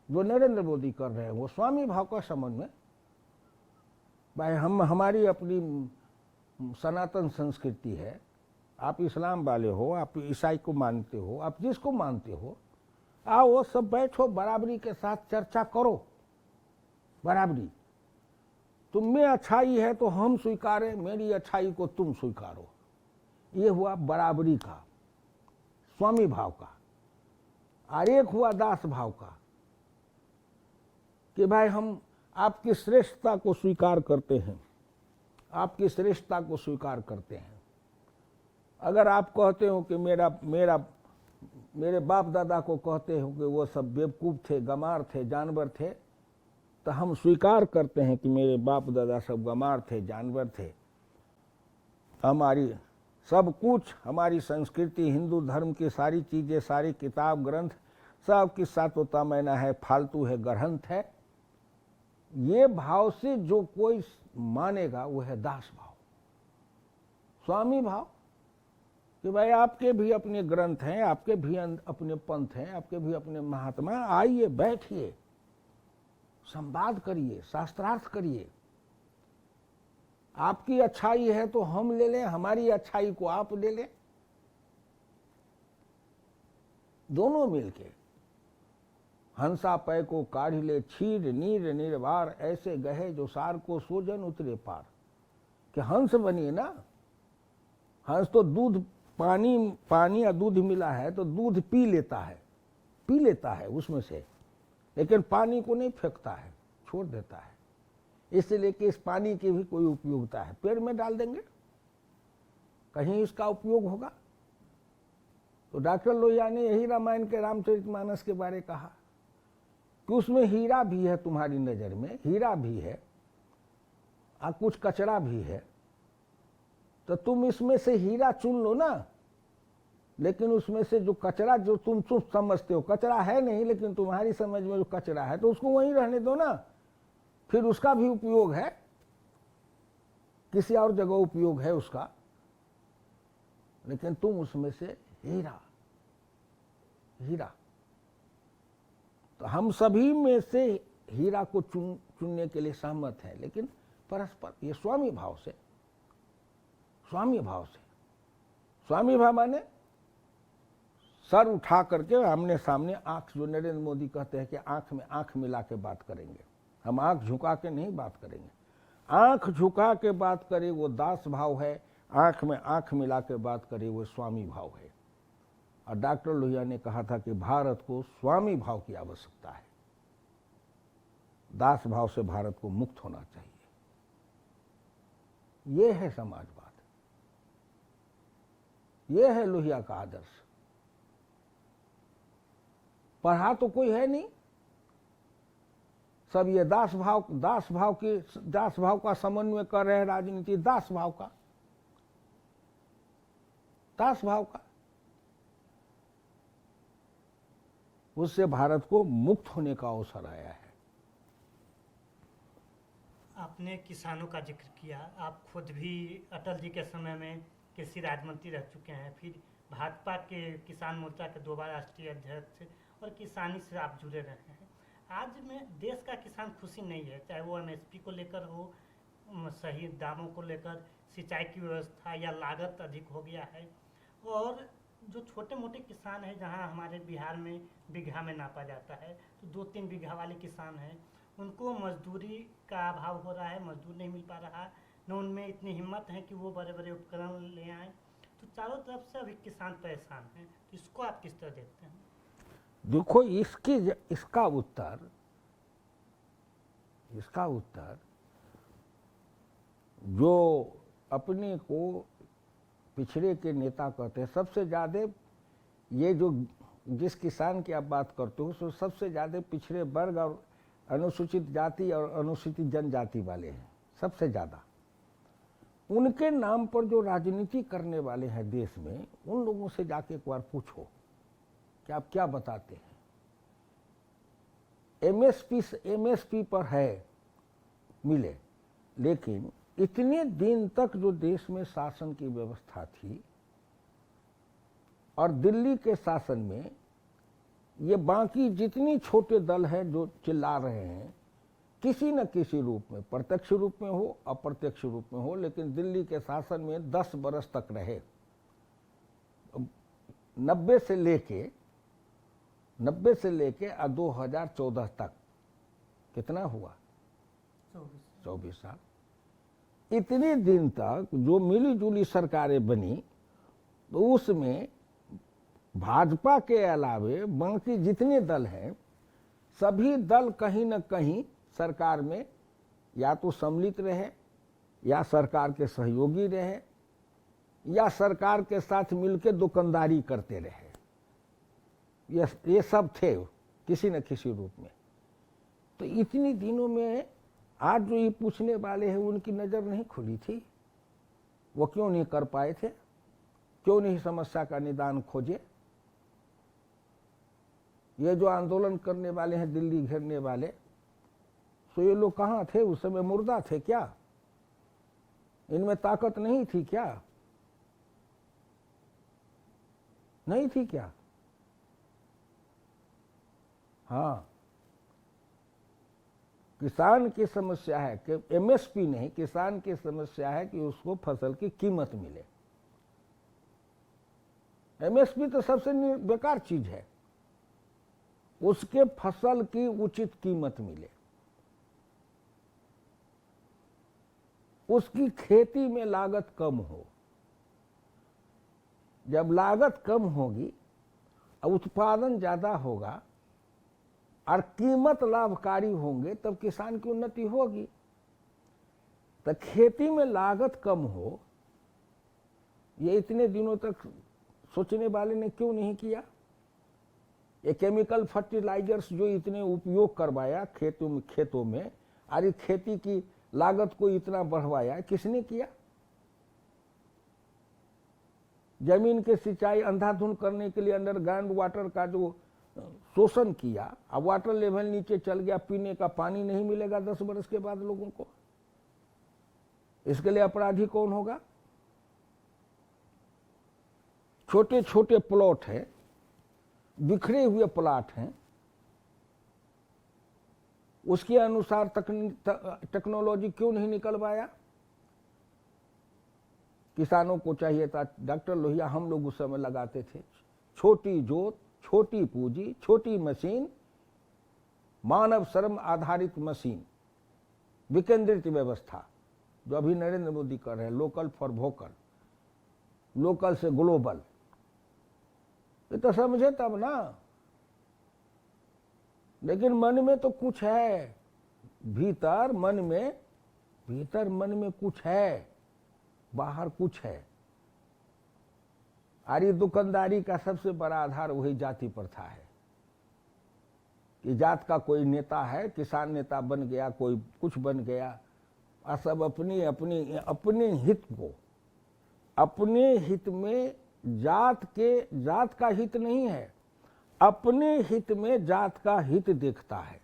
जो नरेंद्र मोदी कर रहे हैं वो स्वामी भाव का समन्वय। भाई हमारी अपनी सनातन संस्कृति है, आप इस्लाम वाले हो, आप ईसाई को मानते हो, आप जिसको मानते हो, आओ वो सब बैठो, बराबरी के साथ चर्चा करो। बराबरी, तुम में अच्छाई है तो हम स्वीकारें, मेरी अच्छाई को तुम स्वीकारो। ये हुआ बराबरी का, स्वामी भाव का। और एक हुआ दास भाव का कि भाई हम आपकी श्रेष्ठता को स्वीकार करते हैं, आपकी श्रेष्ठता को स्वीकार करते हैं। अगर आप कहते हो कि मेरे बाप दादा को कहते हो कि वो सब बेवकूफ़ थे, गमार थे, जानवर थे, तो हम स्वीकार करते हैं कि मेरे बाप दादा सब गमार थे, जानवर थे। हमारी सब कुछ हमारी संस्कृति, हिंदू धर्म की सारी चीज़ें, सारी किताब ग्रंथ सब किस्सा तोता मैना है, फालतू है, ग्रंथ है, ये भाव से जो कोई मानेगा वो है दास भाव, स्वामी भाव, कि भाई आपके भी अपने ग्रंथ हैं, आपके भी अपने पंथ हैं, आपके भी अपने महात्मा, आइए बैठिए, संवाद करिए, शास्त्रार्थ करिए। आपकी अच्छाई है तो हम ले लें, हमारी अच्छाई को आप ले लें, दोनों मिलके। हंसा पै को काढ़ ले छीर नीर निर्वार, ऐसे गहे जो सार को सोजन उतरे पार। कि हंस बनिए ना, हंस तो दूध, पानी या दूध मिला है तो दूध पी लेता है उसमें से, लेकिन पानी को नहीं फेंकता है, छोड़ देता है। इसलिए कि इस पानी की भी कोई उपयोगिता है, पेड़ में डाल देंगे, कहीं इसका उपयोग होगा। तो डॉक्टर लोहिया ने यही रामायण के रामचरितमानस के बारे कहा कि उसमें हीरा भी है, तुम्हारी नजर में हीरा भी है और कुछ कचरा भी है, तो तुम इसमें से हीरा चुन लो ना, लेकिन उसमें से जो कचरा, जो तुम चुप समझते हो कचरा है नहीं, लेकिन तुम्हारी समझ में जो कचरा है तो उसको वहीं रहने दो ना, फिर उसका भी उपयोग है, किसी और जगह उपयोग है उसका, लेकिन तुम उसमें से हीरा। तो हम सभी में से हीरा को चुनने के लिए सहमत है, लेकिन परस्पर, ये स्वामी भाव से। स्वामी भाव माने सर उठा करके आमने सामने, आंख, जो नरेंद्र मोदी कहते हैं कि आंख में आंख मिला के बात करेंगे, हम आंख झुका के नहीं बात करेंगे। आंख झुका के बात करे वो दास भाव है, आंख में आंख मिला के बात करे वो स्वामी भाव है। और डॉक्टर लोहिया ने कहा था कि भारत को स्वामी भाव की आवश्यकता है, दास भाव से भारत को मुक्त होना चाहिए। ये है समाजवाद, ये है लोहिया का आदर्श। पढ़ा तो कोई है नहीं, सब ये दास भाव का समन्वय कर रहे हैं, राजनीति दास भाव का। उससे भारत को मुक्त होने का अवसर आया है।
आपने किसानों का जिक्र किया, आप खुद भी अटल जी के समय में कृषि राज्य मंत्री रह चुके हैं, फिर भाजपा के किसान मोर्चा के 2 बार राष्ट्रीय अध्यक्ष, और किसानी से आप जुड़े रहे हैं। आज में देश का किसान खुशी नहीं है, चाहे वो एमएसपी को लेकर हो, सही दामों को लेकर, सिंचाई की व्यवस्था या लागत अधिक हो गया है, और जो छोटे मोटे किसान हैं, जहां हमारे बिहार में बीघा में नापा जाता है, तो 2-3 बीघा वाले किसान हैं, उनको मजदूरी का अभाव हो रहा है, मजदूर नहीं मिल पा रहा, न उनमें इतनी हिम्मत है कि वो बड़े बड़े उपकरण ले आएँ। तो चारों तरफ से अभी किसान परेशान हैं, तो इसको आप किस तरह देखते हैं?
देखो, इसका उत्तर जो अपने को पिछड़े के नेता कहते हैं, सबसे ज़्यादा ये जो जिस किसान की आप बात करते हो, सो सबसे ज़्यादा पिछड़े वर्ग और अनुसूचित जाति और अनुसूचित जनजाति वाले हैं, सबसे ज़्यादा। उनके नाम पर जो राजनीति करने वाले हैं देश में, उन लोगों से जाके एक बार पूछो कि आप क्या बताते हैं। एमएसपी पर है, मिले, लेकिन इतने दिन तक जो देश में शासन की व्यवस्था थी, और दिल्ली के शासन में ये बाकी जितनी छोटे दल हैं जो चिल्ला रहे हैं, किसी न किसी रूप में, प्रत्यक्ष रूप में हो, अप्रत्यक्ष रूप में हो, लेकिन दिल्ली के शासन में 10 बरस तक रहे। 90 से लेके 2014 तक कितना हुआ? 24 साल। इतने दिन तक जो मिली जुली सरकारें बनी, तो उसमें भाजपा के अलावे बाकी जितने दल हैं, सभी दल कहीं न कहीं सरकार में या तो सम्मिलित रहे, या सरकार के सहयोगी रहे, या सरकार के साथ मिलकर दुकानदारी करते रहे। ये सब थे किसी न किसी रूप में। तो इतनी दिनों में आज जो ये पूछने वाले हैं, उनकी नज़र नहीं खुली थी, वो क्यों नहीं कर पाए थे? क्यों नहीं समस्या का निदान खोजे? ये जो आंदोलन करने वाले हैं, दिल्ली घेरने वाले, तो ये लोग कहाँ थे उस समय? मुर्दा थे क्या? इनमें ताकत नहीं थी क्या? नहीं थी क्या? हाँ, किसान की समस्या है कि एमएसपी नहीं, किसान की समस्या है कि उसको फसल की कीमत मिले। एमएसपी तो सबसे बेकार चीज है, उसके फसल की उचित कीमत मिले, उसकी खेती में लागत कम हो। जब लागत कम होगी और उत्पादन ज्यादा होगा और कीमत लाभकारी होंगे, तब किसान की उन्नति होगी। तो खेती में लागत कम हो, ये इतने दिनों तक सोचने वाले ने क्यों नहीं किया? ये केमिकल फर्टिलाइजर्स जो इतने उपयोग करवाया खेतों में और खेती की लागत को इतना बढ़वाया, किसने किया? जमीन के सिंचाई अंधाधुंध करने के लिए अंडरग्राउंड वाटर का जो शोषण किया, अब वाटर लेवल नीचे चल गया, पीने का पानी नहीं मिलेगा 10 वर्ष के बाद लोगों को। इसके लिए अपराधी कौन होगा? छोटे छोटे प्लॉट हैं, बिखरे हुए प्लॉट हैं, उसके अनुसार टेक्नोलॉजी क्यों नहीं निकलवाया? किसानों को चाहिए था, डॉक्टर लोहिया हम लोग उस समय लगाते थे, छोटी जोत, छोटी पूंजी, छोटी मशीन, मानव श्रम आधारित मशीन, विकेंद्रित व्यवस्था, जो अभी नरेंद्र मोदी कर रहे हैं, लोकल फॉर वोकल, लोकल से ग्लोबल। ये तो समझे तब ना। लेकिन मन में तो कुछ है, भीतर मन में कुछ है, बाहर कुछ है। और ये दुकानदारी का सबसे बड़ा आधार वही जाति प्रथा है कि जात का कोई नेता है, किसान नेता बन गया, कोई कुछ बन गया, और सब अपने हित को, अपने हित में जात का हित नहीं है, अपने हित में जात का हित देखता है।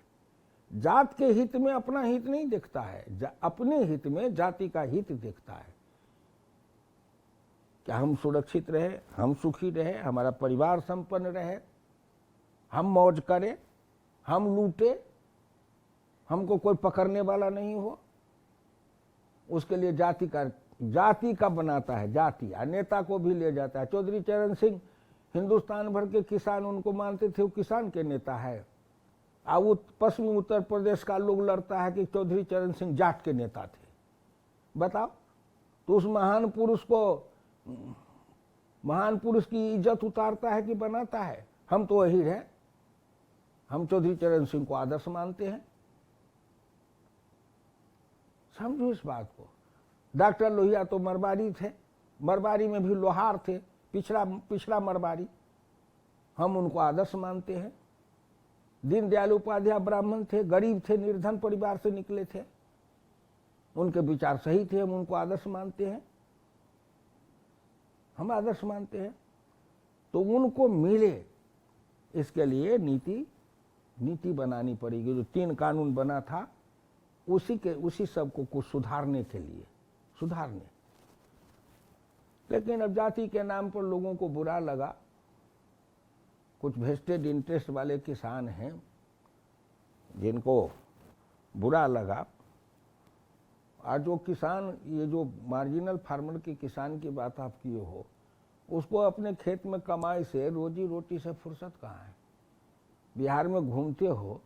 जात के हित में अपना हित नहीं देखता है, अपने हित में जाति का हित देखता है। कि हम सुरक्षित रहे, हम सुखी रहे, हमारा परिवार संपन्न रहे, हम मौज करें, हम लूटे, हमको कोई पकड़ने वाला नहीं हो। उसके लिए जाति का बनाता है, जाति, और नेता को भी ले जाता है। चौधरी चरण सिंह, हिंदुस्तान भर के किसान उनको मानते थे वो किसान के नेता है, और पश्चिमी उत्तर प्रदेश का लोग लड़ता है कि चौधरी चरण सिंह जाट के नेता थे। बताओ, तो उस महान पुरुष की इज्जत उतारता है कि बनाता है? हम तो वही रहे, हम चौधरी चरण सिंह को आदर्श मानते हैं। समझो इस बात को। डॉक्टर लोहिया तो मरवाड़ी थे, मरवाड़ी में भी लोहार थे, पिछड़ा मरवाड़ी, हम उनको आदर्श मानते हैं। दीनदयाल उपाध्याय ब्राह्मण थे, गरीब थे, निर्धन परिवार से निकले थे, उनके विचार सही थे, हम उनको आदर्श मानते हैं, हम आदर्श मानते हैं। तो उनको मिले, इसके लिए नीति बनानी पड़ेगी। जो 3 कानून बना था उसी सब को कुछ सुधारने के लिए, लेकिन अब जाति के नाम पर लोगों को बुरा लगा। कुछ वेस्टेड इंटरेस्ट वाले किसान हैं जिनको बुरा लगा, और जो किसान, ये जो मार्जिनल फार्मर के किसान की बात आप किए हो, उसको अपने खेत में कमाई से, रोजी रोटी से फुर्सत कहाँ है? बिहार में घूमते हो,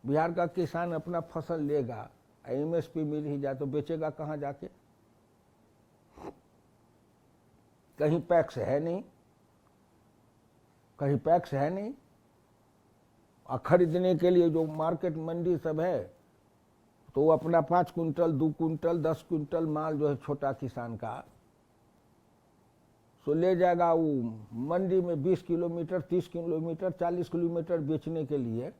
बिहार का किसान अपना फसल लेगा, एमएसपी मिल ही जाए तो बेचेगा कहाँ जाके? कहीं पैक्स है नहीं, और खरीदने के लिए जो मार्केट मंडी सब है, तो वो अपना 5 कुंटल, 2 कुंटल, 10 कुंटल माल जो है छोटा किसान का, सो ले जाएगा वो मंडी में 20 किलोमीटर, 30 किलोमीटर, 40 किलोमीटर बेचने के लिए।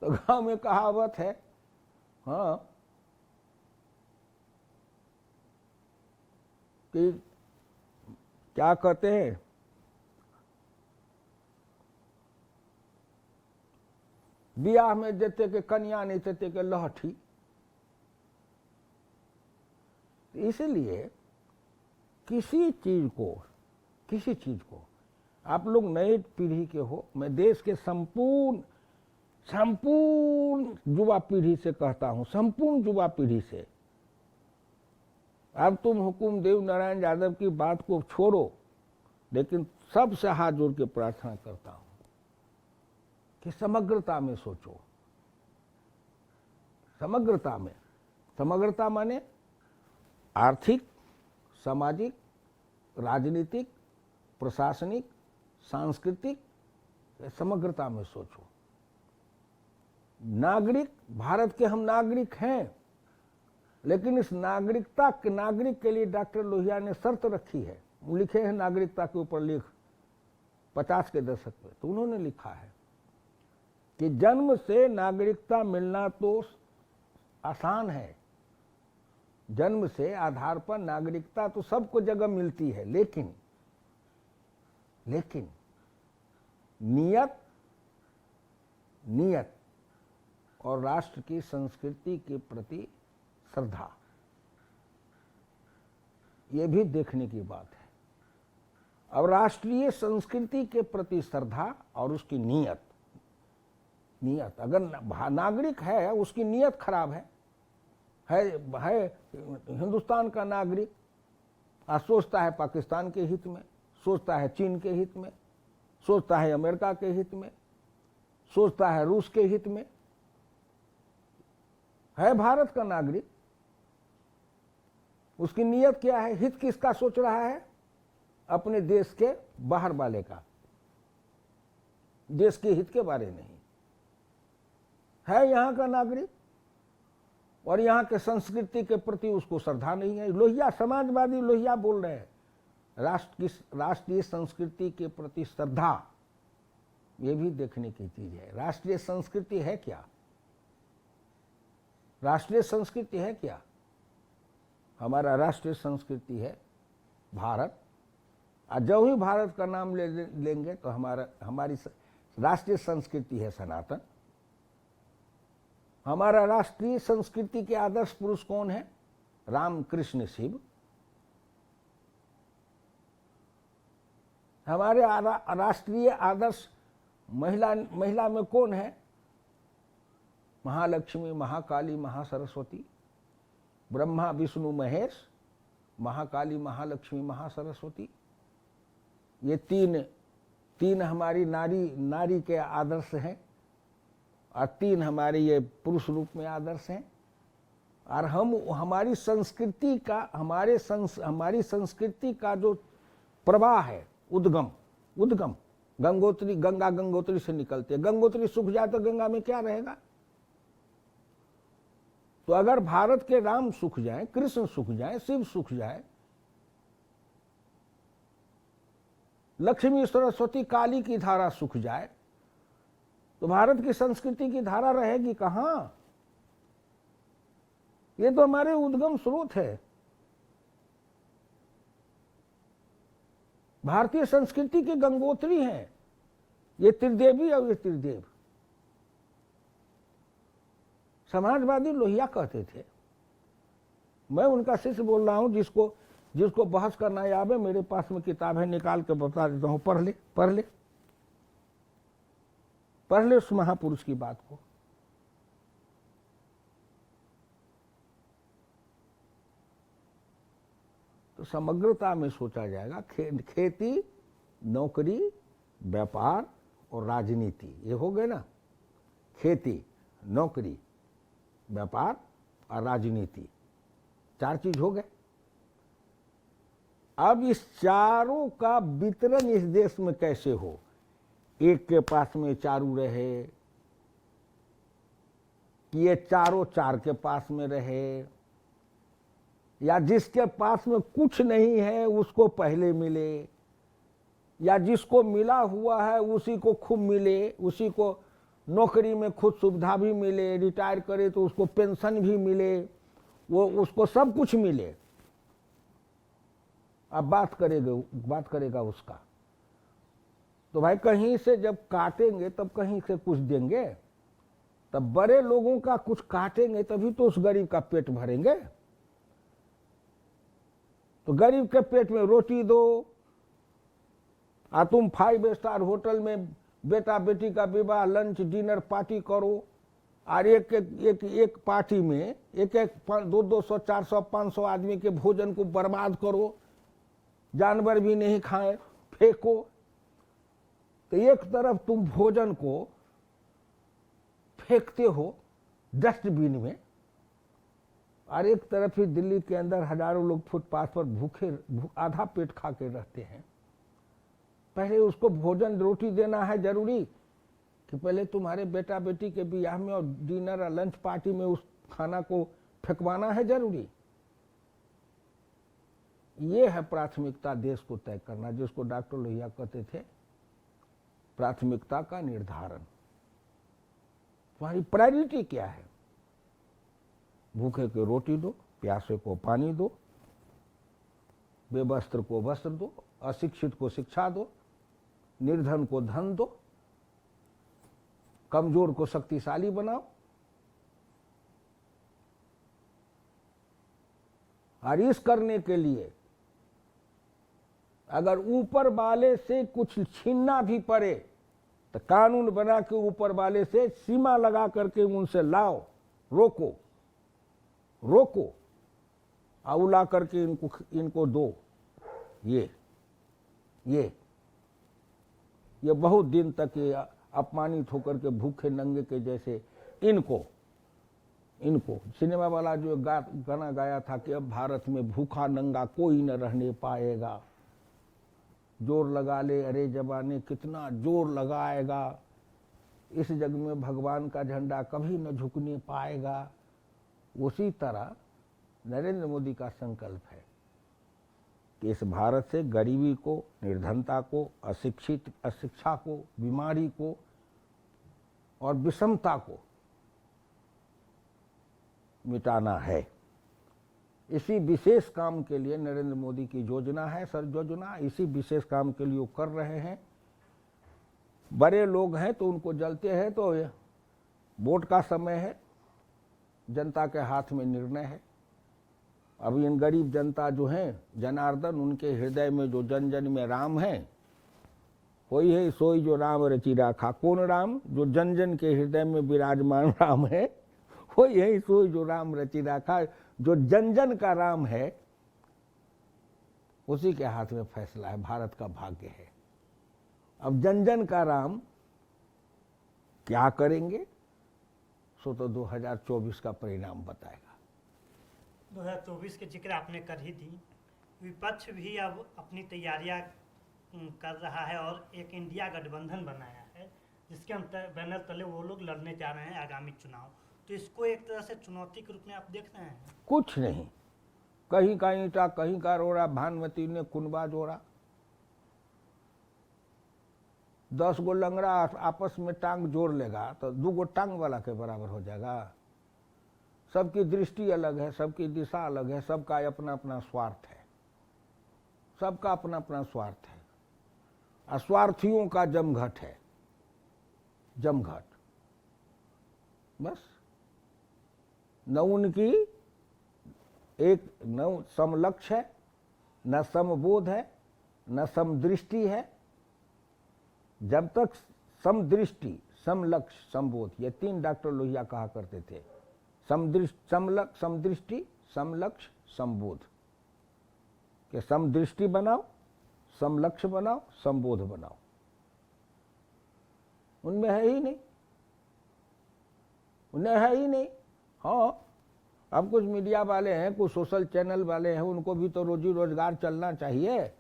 तो गांव में कहावत है, हाँ, कि क्या कहते हैं, बियाह में देते के कन्या नहीं देते के लहठी। इसलिए किसी चीज को आप लोग नई पीढ़ी के हो, मैं देश के संपूर्ण युवा पीढ़ी से कहता हूं, संपूर्ण युवा पीढ़ी से, अब तुम हुकुमदेव नारायण यादव की बात को छोड़ो, लेकिन सबसे हाथ जोड़ के प्रार्थना करता हूं कि समग्रता में सोचो। समग्रता माने आर्थिक, सामाजिक, राजनीतिक, प्रशासनिक, सांस्कृतिक, समग्रता में सोचो। नागरिक, भारत के हम नागरिक हैं, लेकिन इस नागरिक के लिए डॉक्टर लोहिया ने शर्त रखी है, लिखे हैं नागरिकता के ऊपर लेख 50 के दशक में, तो उन्होंने लिखा है कि जन्म से नागरिकता मिलना तो आसान है, जन्म से आधार पर नागरिकता तो सबको जगह मिलती है, लेकिन नियत और राष्ट्र की संस्कृति के प्रति श्रद्धा, ये भी देखने की बात है। अब राष्ट्रीय संस्कृति के प्रति श्रद्धा और उसकी नियत, अगर नागरिक है उसकी नियत खराब है हिंदुस्तान का नागरिक, आज सोचता है पाकिस्तान के हित में, सोचता है चीन के हित में, सोचता है अमेरिका के हित में, सोचता है रूस के हित में, है भारत का नागरिक, उसकी नियत क्या है, हित किसका सोच रहा है, अपने देश के बाहर वाले का, देश के हित के बारे नहीं, है यहां का नागरिक और यहां के संस्कृति के प्रति उसको श्रद्धा नहीं है। लोहिया, समाजवादी लोहिया बोल रहे हैं राष्ट्रीय संस्कृति के प्रति श्रद्धा, ये भी देखने की चीज है। राष्ट्रीय संस्कृति है क्या? राष्ट्रीय संस्कृति है क्या? हमारा राष्ट्रीय संस्कृति है भारत, और जब ही भारत का नाम लेंगे तो हमारी राष्ट्रीय संस्कृति है सनातन। हमारा राष्ट्रीय संस्कृति के आदर्श पुरुष कौन है? राम कृष्ण शिव। हमारे राष्ट्रीय आदर्श महिला में कौन है? महालक्ष्मी, महाकाली, महासरस्वती। ब्रह्मा विष्णु महेश, महाकाली, महालक्ष्मी, महासरस्वती, ये तीन हमारी नारी के आदर्श हैं, और 3 हमारे ये पुरुष रूप में आदर्श हैं। और हमारी संस्कृति का जो प्रवाह है, उद्गम गंगोत्री से निकलते हैं। गंगोत्री सूख जाए तो गंगा में क्या रहेगा? तो अगर भारत के राम सूख जाए, कृष्ण सूख जाए, शिव सूख जाए, लक्ष्मी, सरस्वती, काली की धारा सूख जाए, तो भारत की संस्कृति की धारा रहेगी कहां? ये तो हमारे उद्गम स्रोत है। भारतीय संस्कृति के गंगोत्री हैं ये त्रिदेवी और ये त्रिदेव। समाजवादी लोहिया कहते थे, मैं उनका शिष्य बोल रहा हूं, जिसको बहस करना आवे, मेरे पास में किताब है, निकाल के बता देता हूं, पढ़ ले उस महापुरुष की बात को। तो समग्रता में सोचा जाएगा। खेती, नौकरी, व्यापार और राजनीति, ये हो गए ना। खेती, नौकरी, व्यापार और राजनीति, 4 चीज हो गए। अब इस चारों का वितरण इस देश में कैसे हो? एक के पास में चारू रहे, कि ये चारों 4 के पास में रहे, या जिसके पास में कुछ नहीं है उसको पहले मिले, या जिसको मिला हुआ है उसी को खूब मिले, उसी को नौकरी में खुद सुविधा भी मिले, रिटायर करे तो उसको पेंशन भी मिले, वो उसको सब कुछ मिले। अब बात करेगा उसका। तो भाई कहीं से जब काटेंगे तब कहीं से कुछ देंगे, तब बड़े लोगों का कुछ काटेंगे तभी तो उस गरीब का पेट भरेंगे। तो गरीब के पेट में रोटी दो, तुम 5 स्टार होटल में बेटा बेटी का विवाह, लंच, डिनर, पार्टी करो, और एक पार्टी में एक 200, 400, 500 आदमी के भोजन को बर्बाद करो, जानवर भी नहीं खाए, फेंको। तो एक तरफ तुम भोजन को फेंकते हो डस्टबिन में, और एक तरफ ही दिल्ली के अंदर हजारों लोग फुटपाथ पर भूखे आधा पेट खा के रहते हैं। पहले उसको भोजन रोटी देना है जरूरी, कि पहले तुम्हारे बेटा बेटी के ब्याह में और डिनर और लंच पार्टी में उस खाना को फेंकवाना है जरूरी? ये है प्राथमिकता देश को तय करना, जिसको डॉक्टर लोहिया कहते थे प्राथमिकता का निर्धारण। तुम्हारी प्रायोरिटी क्या है? भूखे को रोटी दो, प्यासे को पानी दो, बेवस्त्र को वस्त्र दो, अशिक्षित को शिक्षा दो, निर्धन को धन दो, कमजोर को शक्तिशाली बनाओ। और इस करने के लिए अगर ऊपर वाले से कुछ छीनना भी पड़े तो कानून बना के ऊपर वाले से सीमा लगा करके उनसे लाओ, रोको, और ला करके इनको दो। ये बहुत दिन तक ये अपमानित होकर के भूखे नंगे के जैसे इनको सिनेमा वाला जो गाना गाया था कि अब भारत में भूखा नंगा कोई न रहने पाएगा, जोर लगा ले अरे जवानी कितना जोर लगाएगा, इस जग में भगवान का झंडा कभी न झुकने पाएगा। उसी तरह नरेंद्र मोदी का संकल्प है कि इस भारत से गरीबी को, निर्धनता को, अशिक्षा को, बीमारी को और विषमता को मिटाना है। इसी विशेष काम के लिए नरेंद्र मोदी की योजना है, सर योजना, इसी विशेष काम के लिए वो कर रहे हैं। बड़े लोग हैं तो उनको जलते हैं, तो वोट का समय है, जनता के हाथ में निर्णय है। अब इन गरीब जनता जो हैं, जनार्दन उनके हृदय में जो जन जन में राम है, कोई है सोई जो राम रचि राखा। कौन राम? जो जन जन के हृदय में विराजमान राम है, कोई है सोई जो राम रचि राखा। जो जन जन का राम है उसी के हाथ में फैसला है, भारत का भाग्य है। अब जन जन का राम क्या करेंगे सो तो 2024 का परिणाम बताएगा।
2024 के जिक्र आपने कर ही दी। विपक्ष भी अब अपनी तैयारियां कर रहा है और एक इंडिया गठबंधन बनाया है, जिसके बैनर तले वो लोग लड़ने जा रहे हैं आगामी चुनाव। तो इसको एक तरह से चुनौती के रूप में आप देख रहे हैं?
कुछ नहीं, कहीं का ईंटा कहीं का रोड़ा, भानुमती ने कुनबा जोड़ा। 10 गो लंगड़ा आपस में टांग जोड़ लेगा तो 2 गो टांग वाला के बराबर हो जाएगा। सबकी दृष्टि अलग है, सबकी दिशा अलग है, सबका अपना अपना स्वार्थ है, सबका अपना अपना स्वार्थ है। अस्वार्थियों का जमघट है, जमघट। बस न उनकी एक न समलक्ष्य है, न समबोध है, न समदृष्टि है। जब तक समदृष्टि, समलक्ष्य, समबोध, ये 3 डॉक्टर लोहिया कहा करते थे। समदृष्टि, समलक्ष्य, समबोध। कि समदृष्टि बनाओ, समलक्ष्य बनाओ, समबोध बनाओ। उनमें है ही नहीं, उन्हें है ही नहीं। हाँ, अब कुछ मीडिया वाले हैं, कुछ सोशल चैनल वाले हैं, उनको भी तो रोजी रोजगार चलना चाहिए।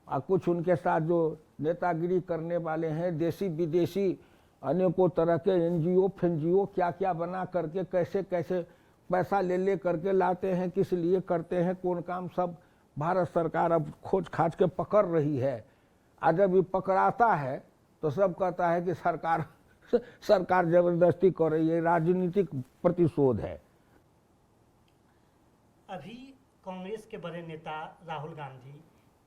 और कुछ उनके साथ जो नेतागिरी करने वाले हैं, देसी विदेशी अनेकों तरह के एनजीओ फेनजीओ क्या क्या बना करके कैसे कैसे पैसा ले करके लाते हैं, किस लिए करते हैं, कौन काम, सब भारत सरकार अब खोज खाज के पकड़ रही है। और जब ये पकड़ाता है तो सब कहता है कि सरकार जबरदस्ती कर रही है, राजनीतिक प्रतिशोध है।
अभी कांग्रेस के बड़े नेता राहुल गांधी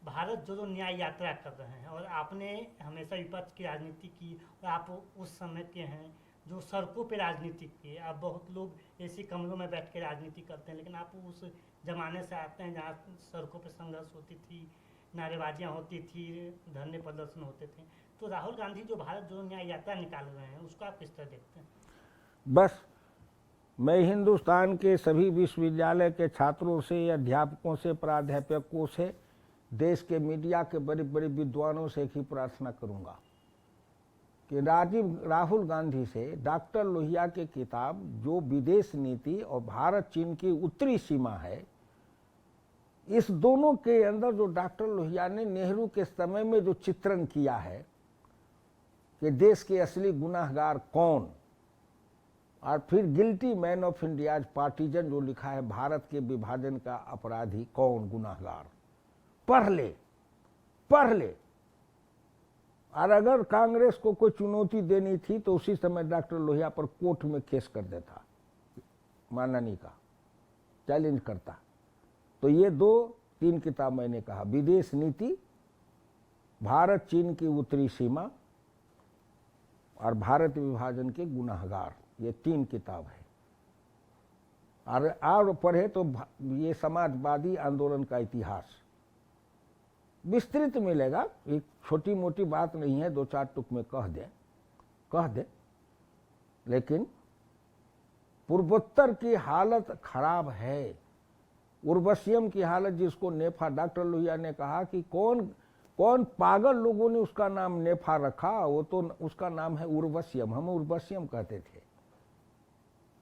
भारत जोड़ो न्याय यात्रा कर रहे हैं और आपने हमेशा विपक्ष की राजनीति की और आप उस समय के हैं जो सड़कों पे राजनीति किए। आप बहुत लोग ऐसे कमरों में बैठ के राजनीति करते हैं, लेकिन आप उस ज़माने से आते हैं जहाँ सड़कों पे संघर्ष होती थी, नारेबाजियाँ होती थी, धरने प्रदर्शन होते थे। तो राहुल गांधी जो भारत जोड़ो न्याय यात्रा निकाल रहे हैं उसको आप किस तरह देखते हैं?
बस मैं हिंदुस्तान के सभी विश्वविद्यालय के छात्रों से, अध्यापकों से, प्राध्यापकों से, देश के मीडिया के बड़े बड़े विद्वानों से एक ही प्रार्थना करूंगा कि राहुल गांधी से डॉक्टर लोहिया की किताब जो विदेश नीति और भारत चीन की उत्तरी सीमा है, इस दोनों के अंदर जो डॉक्टर लोहिया ने नेहरू के समय में जो चित्रण किया है कि देश के असली गुनाहगार कौन, और फिर guilty man of India's partisan जो लिखा है, भारत के विभाजन का अपराधी कौन, गुनाहगार, पढ़ ले। और अगर कांग्रेस को कोई चुनौती देनी थी तो उसी समय डॉक्टर लोहिया पर कोर्ट में केस कर देता, माननी का चैलेंज करता। तो ये 2-3 किताब मैंने कहा, विदेश नीति, भारत चीन की उत्तरी सीमा और भारत विभाजन के गुनाहगार, ये 3 किताब है। और पढ़े तो ये समाजवादी आंदोलन का इतिहास विस्तृत मिलेगा। एक छोटी मोटी बात नहीं है, 2-4 टुक में कह दे। लेकिन पूर्वोत्तर की हालत खराब है, उर्वशियम की हालत जिसको नेफा, डॉक्टर लोहिया ने कहा कि कौन पागल लोगों ने उसका नाम नेफा रखा, वो तो उसका नाम है उर्वशियम, हम उर्वशियम कहते थे।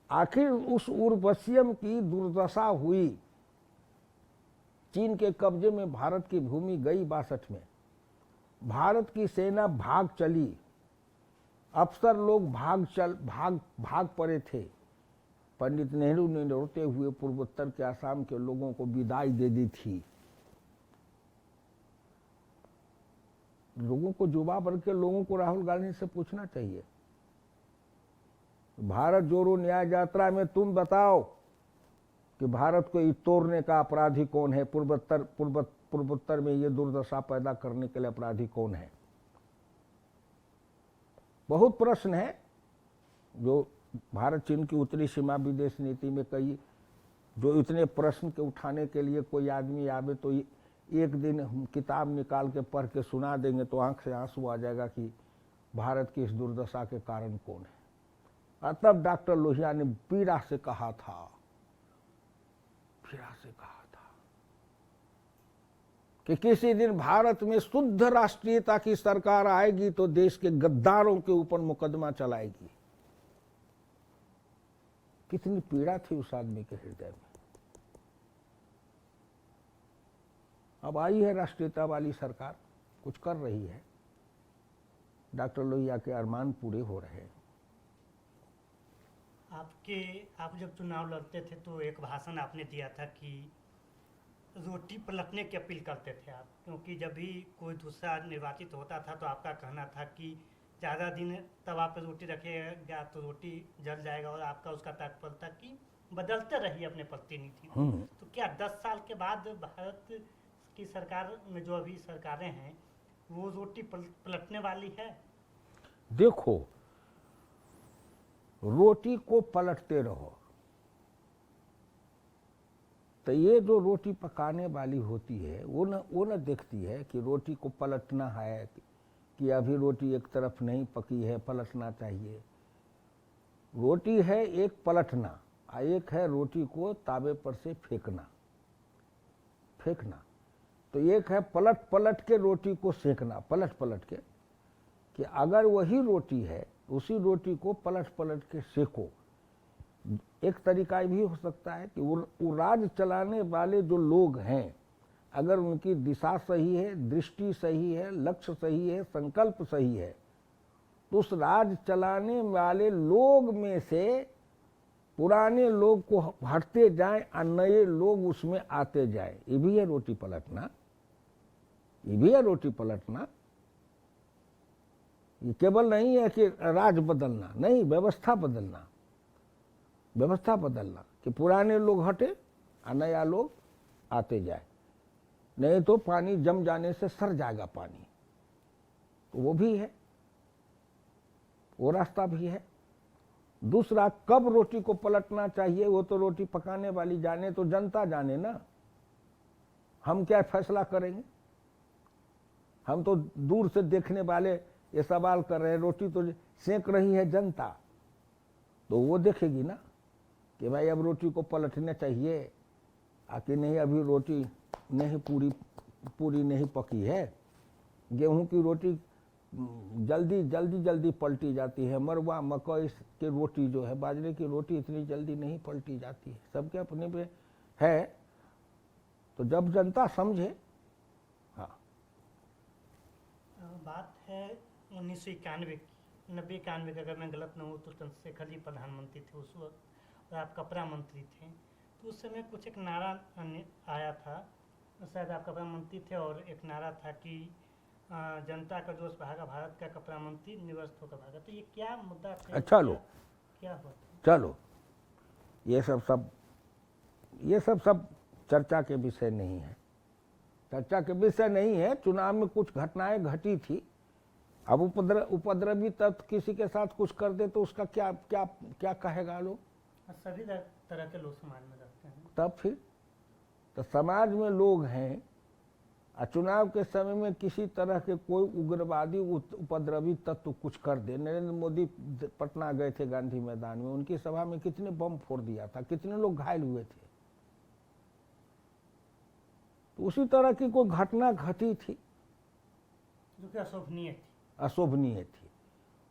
आखिर उस उर्वशियम की दुर्दशा हुई, चीन के कब्जे में भारत की भूमि गई 62 में, भारत की सेना भाग चली, अफसर लोग भाग पड़े थे। पंडित नेहरू ने रोते हुए पूर्वोत्तर के आसाम के लोगों को विदाई दे दी थी। लोगों को, युवा वर्ग के लोगों को राहुल गांधी से पूछना चाहिए, भारत जोड़ो न्याय यात्रा में तुम बताओ कि भारत को तोड़ने का अपराधी कौन है, पूर्वोत्तर में ये दुर्दशा पैदा करने के लिए अपराधी कौन है। बहुत प्रश्न है जो भारत चीन की उत्तरी सीमा विदेश नीति में कई, जो इतने प्रश्न के उठाने के लिए कोई आदमी आवे तो एक दिन हम किताब निकाल के पढ़ के सुना देंगे तो आंख से आंसू आ जाएगा कि भारत की इस दुर्दशा के कारण कौन है। और तब डॉक्टर लोहिया ने पीड़ा से कहा था कि किसी दिन भारत में शुद्ध राष्ट्रीयता की सरकार आएगी तो देश के गद्दारों के ऊपर मुकदमा चलाएगी। कितनी पीड़ा थी उस आदमी के हृदय में। अब आई है राष्ट्रीयता वाली सरकार, कुछ कर रही है, डॉक्टर लोहिया के अरमान पूरे हो रहे हैं।
आप जब चुनाव लड़ते थे तो एक भाषण आपने दिया था कि रोटी पलटने की अपील करते थे आप, क्योंकि जब भी कोई दूसरा निर्वाचित होता था तो आपका कहना था कि ज़्यादा दिन तवा पर रोटी रखेगा तो रोटी जल जाएगा, और आपका उसका तात्पर्य था कि बदलते रहिए अपने प्रतिनिधि। तो क्या 10 साल के बाद भारत की सरकार में जो अभी सरकारें हैं वो रोटी पलटने वाली है?
देखो, रोटी को पलटते रहो तो ये जो रोटी पकाने वाली होती है वो न देखती है कि रोटी को पलटना है, कि अभी रोटी एक तरफ नहीं पकी है, पलटना चाहिए। रोटी है एक पलटना, और एक है रोटी को तावे पर से फेंकना। तो एक है पलट के रोटी को सेकना, पलट के, कि अगर वही रोटी है उसी रोटी को पलट के सेको। एक तरीका भी हो सकता है कि वो राज चलाने वाले जो लोग हैं, अगर उनकी दिशा सही है, दृष्टि सही है, लक्ष्य सही है, संकल्प सही है, तो उस राज चलाने वाले लोग में से पुराने लोग को हटते जाएं और नए लोग उसमें आते जाएं। ये भी है रोटी पलटना, ये केवल नहीं है कि राज बदलना, नहीं, व्यवस्था बदलना कि पुराने लोग हटे और नया लोग आते जाए। नहीं तो पानी जम जाने से सर जाएगा पानी, तो वो भी है, वो रास्ता भी है। दूसरा, कब रोटी को पलटना चाहिए वो तो रोटी पकाने वाली जाने, तो जनता जाने ना, हम क्या फैसला करेंगे? हम तो दूर से देखने वाले ये सवाल कर रहे हैं, रोटी तो सेक रही है जनता, तो वो देखेगी ना कि भाई अब रोटी को पलटना चाहिए कि नहीं, अभी रोटी नहीं पूरी नहीं पकी है। गेहूं की रोटी जल्दी पलटी जाती है, मरवा मकई की रोटी जो है, बाजरे की रोटी इतनी जल्दी नहीं पलटी जाती है, सबके अपने पे है। तो जब जनता समझे। हाँ,
बात है 1991 की, 90-91 की, अगर मैं गलत न हूँ तो चंद्रशेखर जी प्रधानमंत्री थे उस वक्त और आप कपड़ा मंत्री थे, तो उस समय कुछ एक नारा आया था, शायद आप कपड़ा मंत्री थे, और एक नारा था कि जनता का जोश भागा, भारत का कपड़ा मंत्री निवर्स्त होकर भागा। तो ये क्या मुद्दा था?
अच्छा लो,
क्या हुआ?
चलो, ये सब चर्चा के विषय नहीं है, चर्चा के विषय नहीं है। चुनाव में कुछ घटनाएं घटी थी, अब उपद्रवी तत्व किसी के साथ कुछ कर दे तो उसका क्या क्या क्या कहेगा लोग?
सभी तरह के लोग समाज में रहते हैं।
तब फिर तो समाज में लोग हैं, चुनाव के समय में किसी तरह के कोई उग्रवादी उपद्रवी तत्व कुछ कर दे। नरेंद्र मोदी पटना गए थे गांधी मैदान में, उनकी सभा में कितने बम फोड़ दिया था, कितने लोग घायल हुए थे। तो उसी तरह की कोई घटना घटी थी
जो कि
अशोभनीय थी,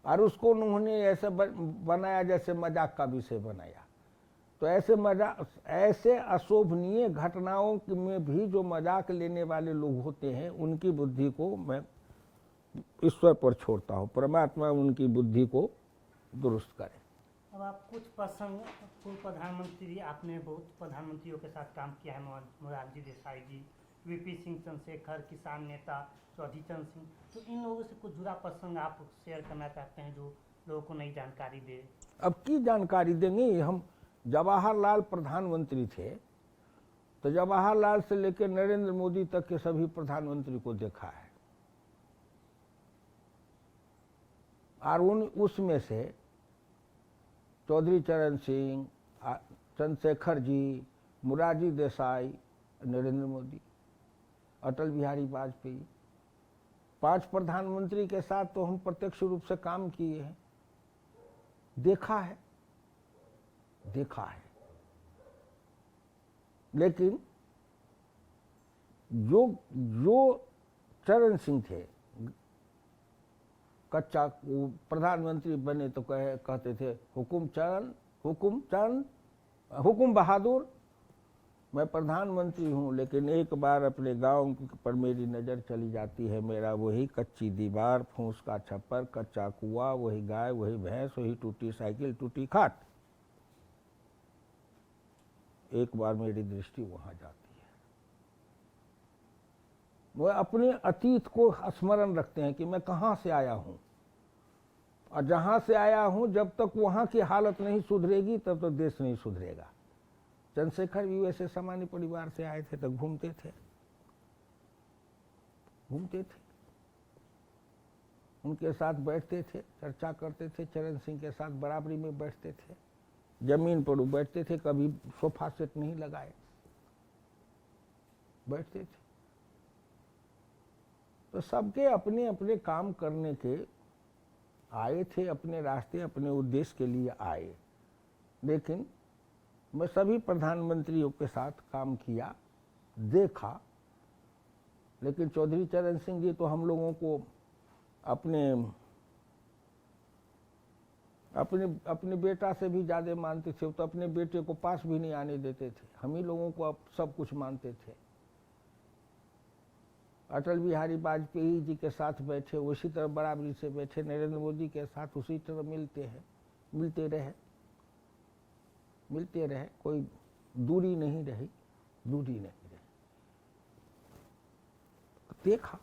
और उसको उन्होंने ऐसे बनाया जैसे मजाक का विषय बनाया। तो ऐसे अशोभनीय घटनाओं में भी जो मजाक लेने वाले लोग होते हैं, उनकी बुद्धि को मैं ईश्वर पर छोड़ता हूँ, परमात्मा उनकी बुद्धि को दुरुस्त करे।
अब आप कुछ प्रसंग, पूर्व प्रधानमंत्री, आपने बहुत प्रधानमंत्रियों के साथ काम किया है, मोरारजी देसाई जी, वीपी सिंह, चंद्रशेखर, किसान नेता चौधरी चरण सिंह, तो इन लोगों से कुछ जुड़ा प्रसंग आप शेयर करना चाहते हैं जो लोगों को नई जानकारी दे?
अब की जानकारी देंगे, हम जवाहरलाल प्रधानमंत्री थे, तो जवाहरलाल से लेकर नरेंद्र मोदी तक के सभी प्रधानमंत्री को देखा है, और उसमें से चौधरी चरण सिंह, चंद्रशेखर जी, मोरारजी देसाई, नरेंद्र मोदी, अटल बिहारी वाजपेयी, 5 प्रधानमंत्री के साथ तो हम प्रत्यक्ष रूप से काम किए हैं, देखा है। लेकिन जो चरण सिंह थे, कच्चा प्रधानमंत्री बने तो कहते थे हुकुम बहादुर, मैं प्रधानमंत्री हूँ, लेकिन एक बार अपने गांव पर मेरी नज़र चली जाती है, मेरा वही कच्ची दीवार, फूस का छप्पर, कच्चा कुआं, वही गाय, वही भैंस, वही टूटी साइकिल, टूटी खाट, एक बार मेरी दृष्टि वहां जाती है। वह अपने अतीत को स्मरण रखते हैं कि मैं कहां से आया हूं, और जहां से आया हूं जब तक वहां की हालत नहीं सुधरेगी तब तक देश नहीं सुधरेगा। चंद्रशेखर भी वैसे सामान्य परिवार से आए थे, तो घूमते थे, उनके साथ बैठते थे, चर्चा करते थे, चरण सिंह के साथ बराबरी में बैठते थे, जमीन पर बैठते थे, कभी सोफा सेट नहीं लगाए, बैठते थे। तो सबके अपने अपने काम करने के आए थे, अपने रास्ते, अपने उद्देश्य के लिए आए। लेकिन मैं सभी प्रधानमंत्रियों के साथ काम किया, देखा, लेकिन चौधरी चरण सिंह जी तो हम लोगों को अपने बेटा से भी ज्यादा मानते थे। तो अपने बेटे को पास भी नहीं आने देते थे, हम ही लोगों को अब सब कुछ मानते थे। अटल बिहारी वाजपेयी जी के साथ बैठे, उसी तरह बराबरी से बैठे, नरेंद्र मोदी के साथ उसी तरह मिलते रहे, कोई दूरी नहीं रही। देखा।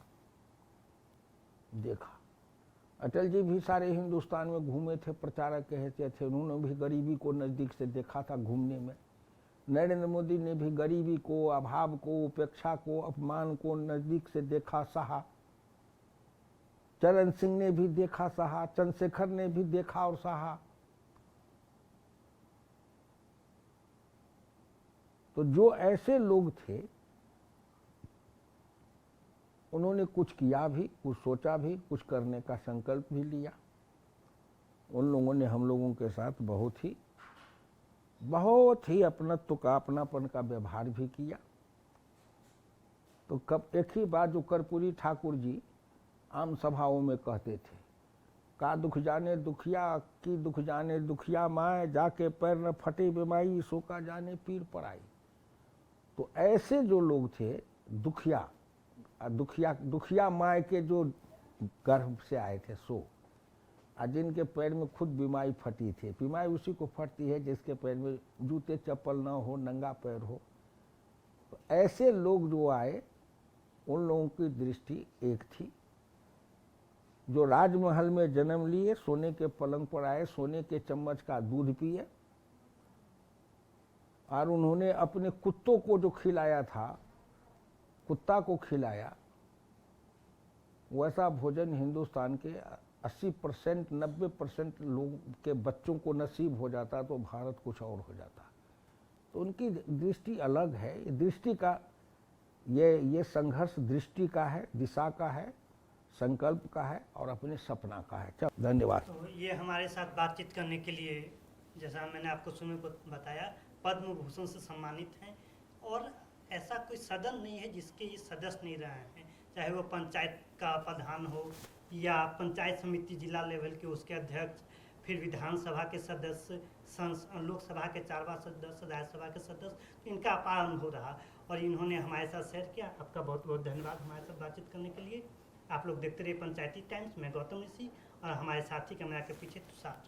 अटल जी भी सारे हिंदुस्तान में घूमे थे, प्रचारक कहते थे, उन्होंने भी गरीबी को नजदीक से देखा था घूमने में। नरेंद्र मोदी ने भी गरीबी को, अभाव को, उपेक्षा को, अपमान को नजदीक से देखा, सहा। चरण सिंह ने भी देखा, सहा। चंद्रशेखर ने भी देखा और सहा। तो जो ऐसे लोग थे उन्होंने कुछ किया भी, कुछ सोचा भी, कुछ करने का संकल्प भी लिया। उन लोगों ने हम लोगों के साथ बहुत ही अपनत्व का, अपनापन का व्यवहार भी किया। तो कब एक ही बात जो कर्पूरी ठाकुर जी आम सभाओं में कहते थे, का दुख जाने दुखिया, की दुख जाने दुखिया माए, जाके पैर न फटे बीमाई, सो का जाने पीर पराई। तो ऐसे जो लोग थे दुखिया माए के जो गर्भ से आए थे, सो जिनके पैर में खुद बीमारी फटी थी। बीमारी उसी को फटती है जिसके पैर में जूते चप्पल ना हो, नंगा पैर हो। तो ऐसे लोग जो आए उन लोगों की दृष्टि एक थी। जो राजमहल में जन्म लिए, सोने के पलंग पर आए, सोने के चम्मच का दूध पिए, और उन्होंने अपने कुत्तों को जो खिलाया था, कुत्ता को खिलाया, वैसा भोजन हिंदुस्तान के 80% 90% लोग के बच्चों को नसीब हो जाता तो भारत कुछ और हो जाता। तो उनकी दृष्टि अलग है। ये दृष्टि का ये संघर्ष दृष्टि का है, दिशा का है, संकल्प का है और अपने सपना का है। चलो, धन्यवाद।
तो ये हमारे साथ बातचीत करने के लिए, जैसा मैंने आपको शुरू में बताया, पद्म भूषण से सम्मानित हैं। और ऐसा कोई सदन नहीं है जिसके ये सदस्य नहीं रहे हैं, चाहे वो पंचायत का प्रधान हो या पंचायत समिति जिला लेवल के उसके अध्यक्ष, फिर विधानसभा के सदस्य, लोकसभा के 4 बार सदस्य, राज्यसभा के सदस्य। तो इनका अपार अनुभव रहा और इन्होंने हमारे साथ शेयर किया। आपका बहुत बहुत धन्यवाद हमारे साथ बातचीत करने के लिए। आप लोग देखते रहिए पंचायती टाइम्स। मैं गौतम ऋषि और हमारे साथी कैमरा के पीछे तुषार।